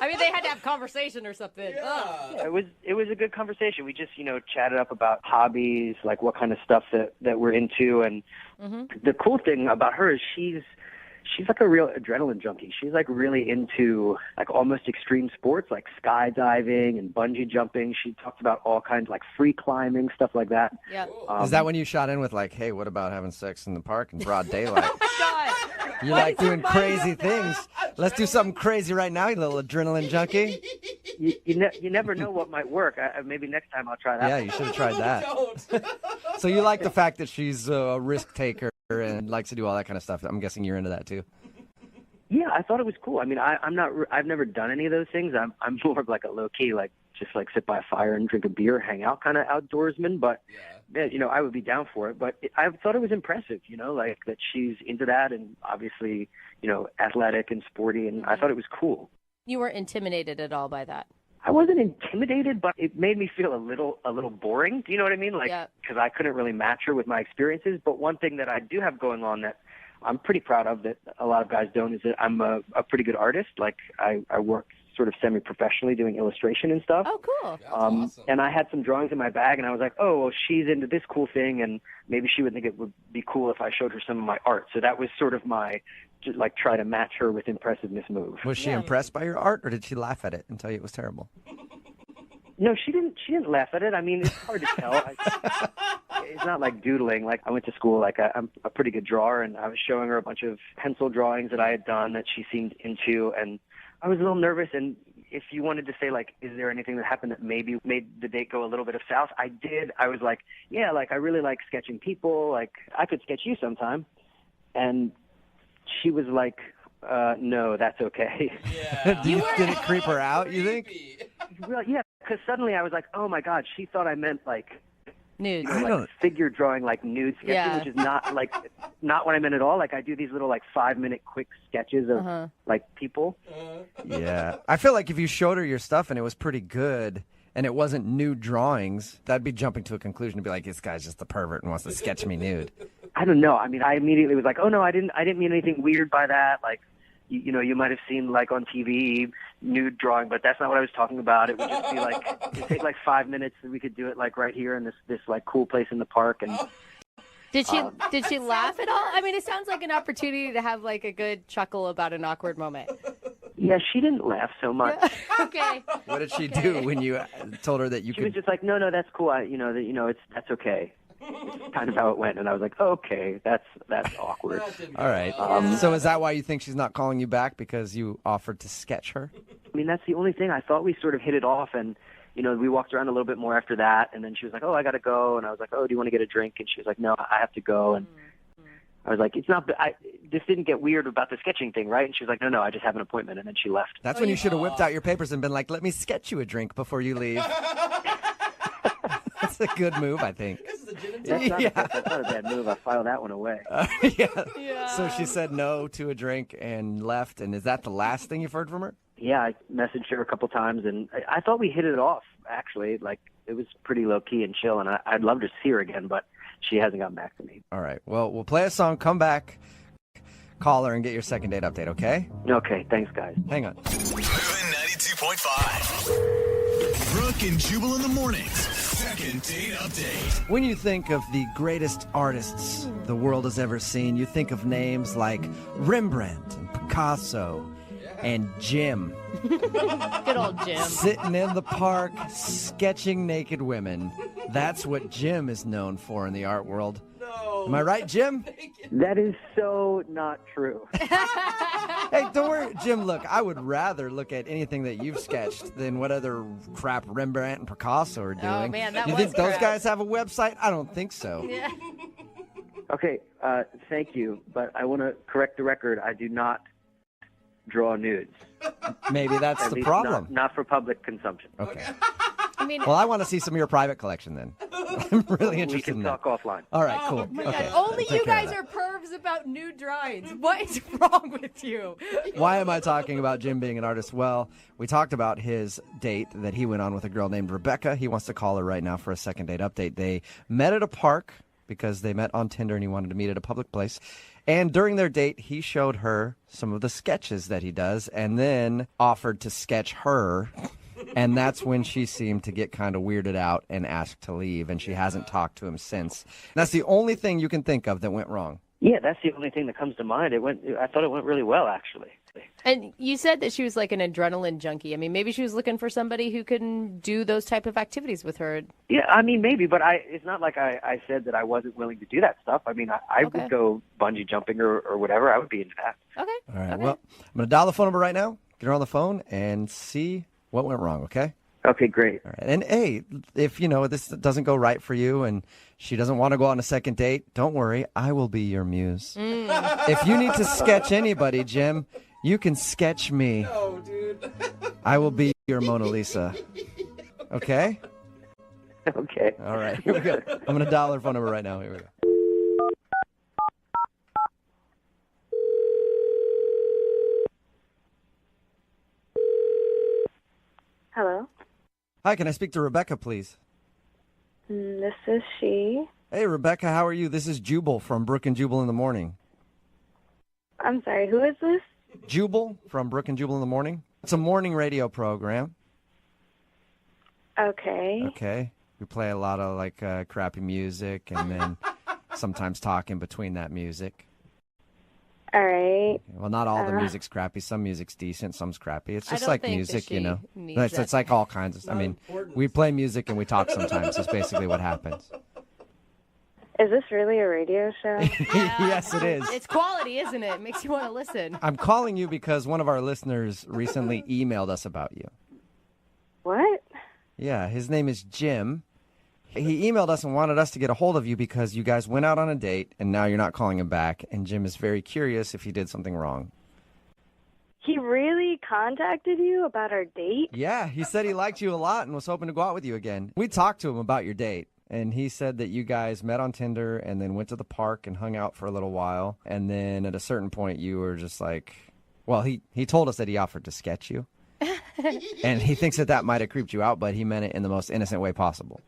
I mean, they had to have conversation or something. Yeah, it was a good conversation. We just chatted up about hobbies, what kind of stuff that we're into, and the cool thing about her is she's like a real adrenaline junkie. She's really into almost extreme sports like skydiving and bungee jumping. She talked about all kinds free climbing, stuff like that. Yeah. Is that when you shot in with hey, what about having sex in the park in broad daylight? God. You like doing crazy things. Let's do something crazy right now, you little adrenaline junkie. You never know what might work. Maybe next time I'll try that. Yeah, you should have tried that. So you like the fact that she's a risk taker and likes to do all that kind of stuff. I'm guessing you're into that too. Yeah, I thought it was cool. I mean, I'm not. I've never done any of those things. I'm more of a low key, just sit by a fire and drink a beer, hang out kind of outdoorsman. But yeah, I would be down for it. But I thought it was impressive, that she's into that, and obviously, athletic and sporty, and I thought it was cool. You weren't intimidated at all by that? I wasn't intimidated, but it made me feel a little boring. Do you know what I mean? Because I couldn't really match her with my experiences. But one thing that I do have going on that I'm pretty proud of that a lot of guys don't is that I'm a pretty good artist. I work sort of semi-professionally doing illustration and stuff. Oh, cool. Awesome. And I had some drawings in my bag, and I was like, oh, well, she's into this cool thing, and maybe she would think it would be cool if I showed her some of my art. So that was sort of my, try to match her with impressive move. Was she impressed by your art, or did she laugh at it and tell you it was terrible? No, she didn't laugh at it. I mean, it's hard to tell. It's not like doodling. I went to school, I'm a pretty good drawer, and I was showing her a bunch of pencil drawings that I had done that she seemed into, and I was a little nervous. And if you wanted to say, is there anything that happened that maybe made the date go a little bit of south? I did. I was yeah, I really like sketching people. I could sketch you sometime. And she was no, that's okay. Yeah. Did it creep her out, you think? Well, yeah, because suddenly I was like, oh my God, she thought I meant like nudes, like figure drawing, like nude sketches, Yeah. which is not what I meant at all. Like I do these little like 5-minute quick sketches of like people. Yeah. I feel like if you showed her your stuff and it was pretty good and it wasn't nude drawings, that'd be jumping to a conclusion to be like, this guy's just a pervert and wants to sketch me nude. I don't know. I mean, I immediately was like, oh no, I didn't mean anything weird by that. Like, you know, you might have seen like on TV nude drawing, but that's not what I was talking about. It would just be like, it'd take like 5 minutes and we could do it like right here in this like cool place in the park. And Did she laugh at all? I mean, it sounds like an opportunity to have like a good chuckle about an awkward moment. yeah, she didn't laugh so much. Okay. What did she do when you told her that you She could? was just like, no, that's cool. That's okay. It's kind of how it went, and I was like, okay, that's awkward. All right. So is that why you think she's not calling you back, because you offered to sketch her? I mean, that's the only thing. I thought we sort of hit it off, and we walked around a little bit more after that, and then she was like, oh, I got to go, and I was like, oh, do you want to get a drink? And she was like, no, I have to go, and I was like, it's not. This didn't get weird about the sketching thing, right? And she was like, no, I just have an appointment, and then she left. That's when you should have whipped out your papers and been like, let me sketch you a drink before you leave. That's a good move, I think. That's not a bad move. I filed that one away. Yeah. So she said no to a drink and left. And is that the last thing you've heard from her? Yeah, I messaged her a couple times, and I thought we hit it off, actually. Like, it was pretty low-key and chill, and I'd love to see her again, but she hasn't gotten back to me. All right. Well, we'll play a song, come back, call her, and get your second date update, okay? Okay, thanks, guys. Hang on. Moving 92.5. Brooke and Jubal in the mornings. Second date update. When you think of the greatest artists the world has ever seen, you think of names like Rembrandt and Picasso and Jim. Good old Jim. Sitting in the park, sketching naked women. That's what Jim is known for in the art world. No. Am I right, Jim? That is so not true. Hey, don't worry, Jim, look, I would rather look at anything that you've sketched than what other crap Rembrandt and Picasso are doing. Oh, man, that you was think those crap. guys have a website? I don't think so. Yeah. Okay, thank you, but I want to correct the record. I do not draw nudes. Maybe that's At the least problem. Not for public consumption. Okay. I mean, Well, I want to see some of your private collection then. I'm really We interested can in that. talk offline. All right, cool. oh my Okay. God. Only Take you care of guys that. are pervs about nude drawings. What is wrong with you? Why am I talking about Jim being an artist? Well, we talked about his date that he went on with a girl named Rebecca. He wants to call her right now for a second date update. They met at a park because they met on Tinder and he wanted to meet at a public place. And during their date, he showed her some of the sketches that he does and then offered to sketch her. And that's when she seemed to get kind of weirded out and asked to leave. And she hasn't talked to him since. And that's the only thing you can think of that went wrong. Yeah, that's the only thing that comes to mind. I thought it went really well, actually. And you said that she was like an adrenaline junkie. I mean, maybe she was looking for somebody who can do those type of activities with her. Yeah, I mean, maybe, but it's not like I said that I wasn't willing to do that stuff. I mean, I Okay. would go bungee jumping or whatever. I would be into that. Okay. All right. Well, I'm going to dial the phone number right now, get her on the phone, and see what went wrong, okay? Okay, great. All right. And hey, if this doesn't go right for you and she doesn't want to go on a second date, don't worry. I will be your muse. If you need to sketch anybody, Jim, you can sketch me. No, dude. I will be your Mona Lisa. Okay? Okay. All right. Here we go. I'm going to dial her phone number right now. Here we go. Hello. Hi, can I speak to Rebecca, please? This is she. Hey, Rebecca, how are you? This is Jubal from Brooke and Jubal in the Morning. I'm sorry, who is this? Jubal from Brooke and Jubal in the Morning. It's a morning radio program. Okay. Okay. We play a lot of crappy music and then sometimes talk in between that music. All right. Well, not all the music's crappy. Some music's decent, some's crappy. It's I just don't like think that music, she needs It's that. like all kinds of. I mean, we play music and we talk sometimes. That's basically what happens. Is this really a radio show? Yes, it is. It's quality, isn't it? It makes you want to listen. I'm calling you because one of our listeners recently emailed us about you. What? Yeah, his name is Jim. He emailed us and wanted us to get a hold of you because you guys went out on a date and now you're not calling him back. And Jim is very curious if he did something wrong. He really contacted you about our date? Yeah, he said he liked you a lot and was hoping to go out with you again. We talked to him about your date, and he said that you guys met on Tinder and then went to the park and hung out for a little while. And then at a certain point, you were just like, well, he told us that he offered to sketch you. And he thinks that might have creeped you out, but he meant it in the most innocent way possible.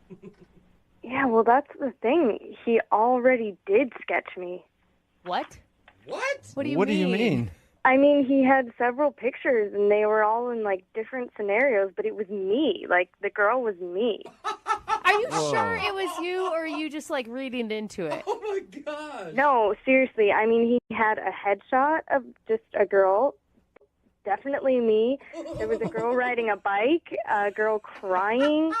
Yeah, well, that's the thing. He already did sketch me. What? What? What do you mean? I mean, he had several pictures, and they were all in, like, different scenarios, but it was me. Like, the girl was me. Are you sure it was you, or are you just, like, reading into it? Oh, my gosh. No, seriously. I mean, he had a headshot of just a girl. Definitely me. There was a girl riding a bike, a girl crying.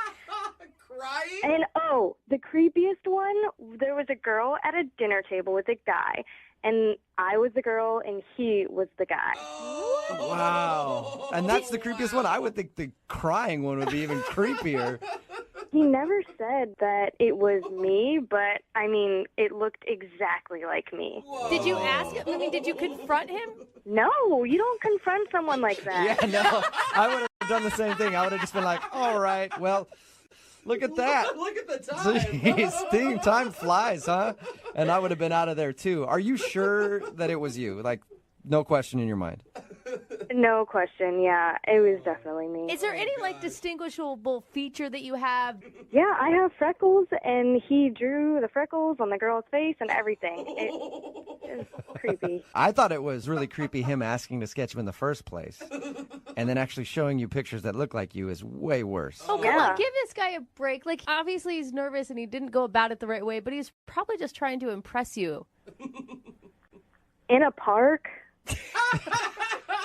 Crying? And, oh, the creepiest one, there was a girl at a dinner table with a guy. And I was the girl, and he was the guy. Wow. And that's the creepiest one. I would think the crying one would be even creepier. He never said that it was me, but, I mean, it looked exactly like me. Did you ask him? I mean, did you confront him? No, you don't confront someone like that. Yeah, no. I would have done the same thing. I would have just been like, all right, well, look at that. Look at the time. Jeez, time flies, huh? And I would have been out of there, too. Are you sure that it was you? Like, no question in your mind? No question, yeah. It was definitely me. Is there any, like, distinguishable feature that you have? Yeah, I have freckles, and he drew the freckles on the girl's face and everything. It was creepy. I thought it was really creepy him asking to sketch him in the first place. And then actually showing you pictures that look like you is way worse. Oh, come on, give this guy a break. Like, obviously he's nervous and he didn't go about it the right way, but he's probably just trying to impress you. In a park?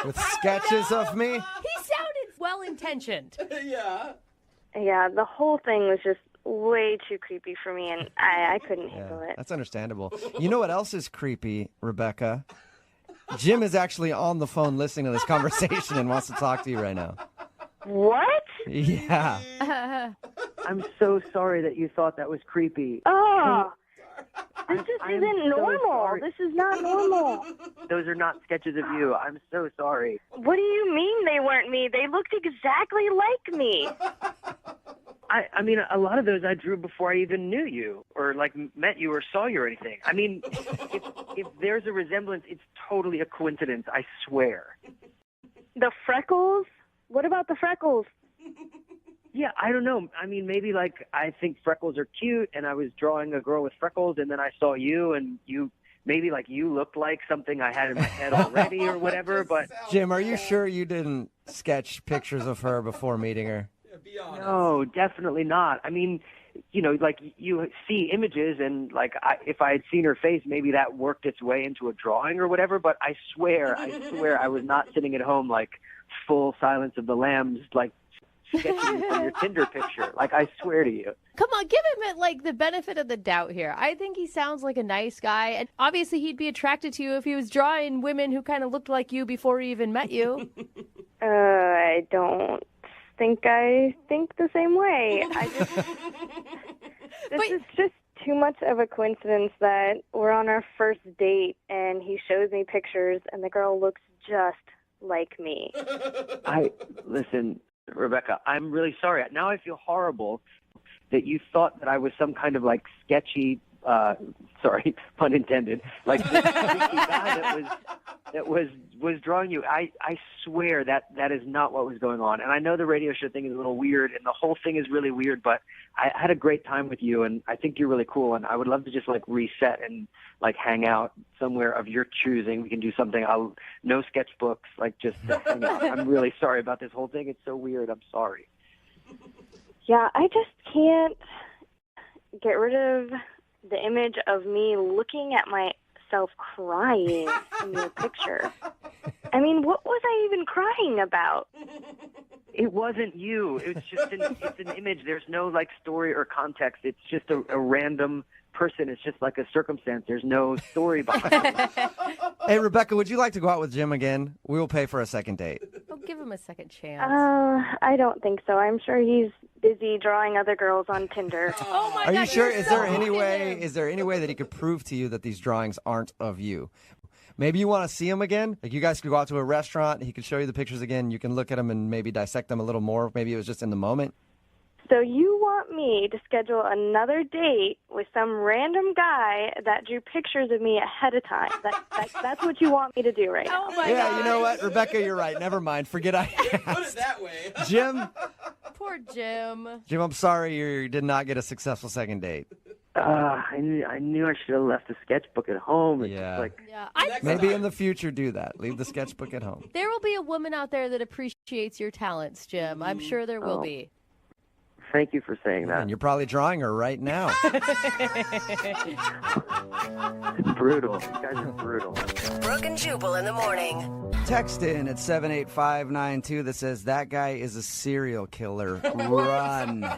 With sketches of me? He sounded well-intentioned. Yeah. Yeah, the whole thing was just way too creepy for me, and I couldn't handle it. That's understandable. You know what else is creepy, Rebecca? Jim is actually on the phone listening to this conversation and wants to talk to you right now. What? Yeah. I'm so sorry that you thought that was creepy. Oh, this just I'm isn't so normal. sorry. This is not normal. Those are not sketches of you. I'm so sorry. What do you mean they weren't me? They looked exactly like me. I mean, a lot of those I drew before I even knew you or, like, met you or saw you or anything. I mean, if there's a resemblance, it's totally a coincidence, I swear. The freckles? What about the freckles? Yeah, I don't know. I mean, maybe, like, I think freckles are cute, and I was drawing a girl with freckles, and then I saw you, and maybe, like, you looked like something I had in my head already or whatever, but... Jim, are you sure you didn't sketch pictures of her before meeting her? Be honest. No, definitely not. I mean, you know, like, you see images, and, like, if I had seen her face, maybe that worked its way into a drawing or whatever, but I swear I was not sitting at home, like, full Silence of the Lambs, like, sketching from your Tinder picture. Like, I swear to you. Come on, give him like the benefit of the doubt here. I think he sounds like a nice guy, and obviously he'd be attracted to you if he was drawing women who kind of looked like you before he even met you. I don't think I think the same way. This is just too much of a coincidence that we're on our first date and he shows me pictures and the girl looks just like me. Listen, Rebecca, I'm really sorry. Now I feel horrible that you thought that I was some kind of, like, sketchy, sorry, pun intended, like, guy that was drawing you. I swear that is not what was going on. And I know the radio show thing is a little weird, and the whole thing is really weird, but I had a great time with you, and I think you're really cool, and I would love to just, like, reset and, like, hang out somewhere of your choosing. We can do something. No sketchbooks, like, just hang out. I'm really sorry about this whole thing. It's so weird. I'm sorry. Yeah, I just can't get rid of the image of me looking at myself crying in your picture. I mean, what was I even crying about? It wasn't you. It's just it's an image. There's no, like, story or context. It's just a random person. It's just like a circumstance. There's no story behind it. Hey, Rebecca, would you like to go out with Jim again? We will pay for a second date. Oh, give him a second chance. I don't think so. I'm sure he's busy drawing other girls on Tinder. Oh my Are God, you sure? you're Is so there any into way? him. Is there any way that he could prove to you that these drawings aren't of you? Maybe you want to see him again. Like you guys could go out to a restaurant. He could show you the pictures again. You can look at them and maybe dissect them a little more. Maybe it was just in the moment. So you want me to schedule another date with some random guy that drew pictures of me ahead of time? That's what you want me to do right now. You know what, Rebecca, you're right. Never mind. Forget I asked. Put it that way. Jim. Poor Jim. Jim, I'm sorry you did not get a successful second date. I knew I should have left the sketchbook at home. It's Yeah. like, Maybe in the future do that. Leave the sketchbook at home. There will be a woman out there that appreciates your talents, Jim. I'm sure there will be. thank you for saying that. And you're probably drawing her right now. Brutal. You guys are brutal. Brooke and Jubal in the morning. Text in at 78592 that says, that guy is a serial killer. Run.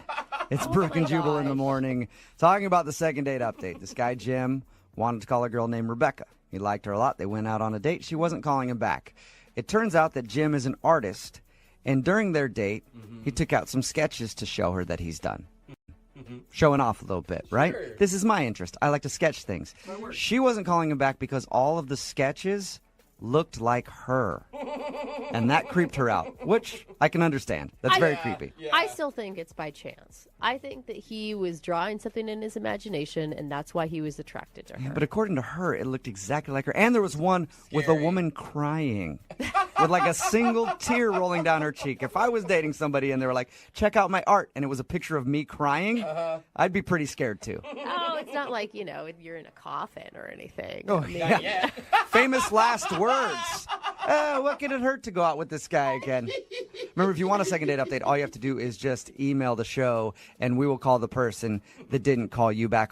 It's Brooke and Jubal in the morning. Talking about the second date update. This guy, Jim, wanted to call a girl named Rebecca. He liked her a lot. They went out on a date. She wasn't calling him back. It turns out that Jim is an artist, and during their date, he took out some sketches to show her that he's done. Showing off a little bit, right? Sure. This is my interest. I like to sketch things. She wasn't calling him back because all of the sketches looked like her. And that creeped her out, which I can understand. That's very creepy. I still think it's by chance. I think that he was drawing something in his imagination, and that's why he was attracted to her. But according to her, it looked exactly like her. And there was one with a woman crying with like a single tear rolling down her cheek. If I was dating somebody and they were like, check out my art, and it was a picture of me crying, I'd be pretty scared too. Oh, it's not like, you're in a coffin or anything. Oh, I mean, yeah. Famous last words. What could it hurt to go out with this guy again? Remember, if you want a second date update, all you have to do is just email the show, and we will call the person that didn't call you back.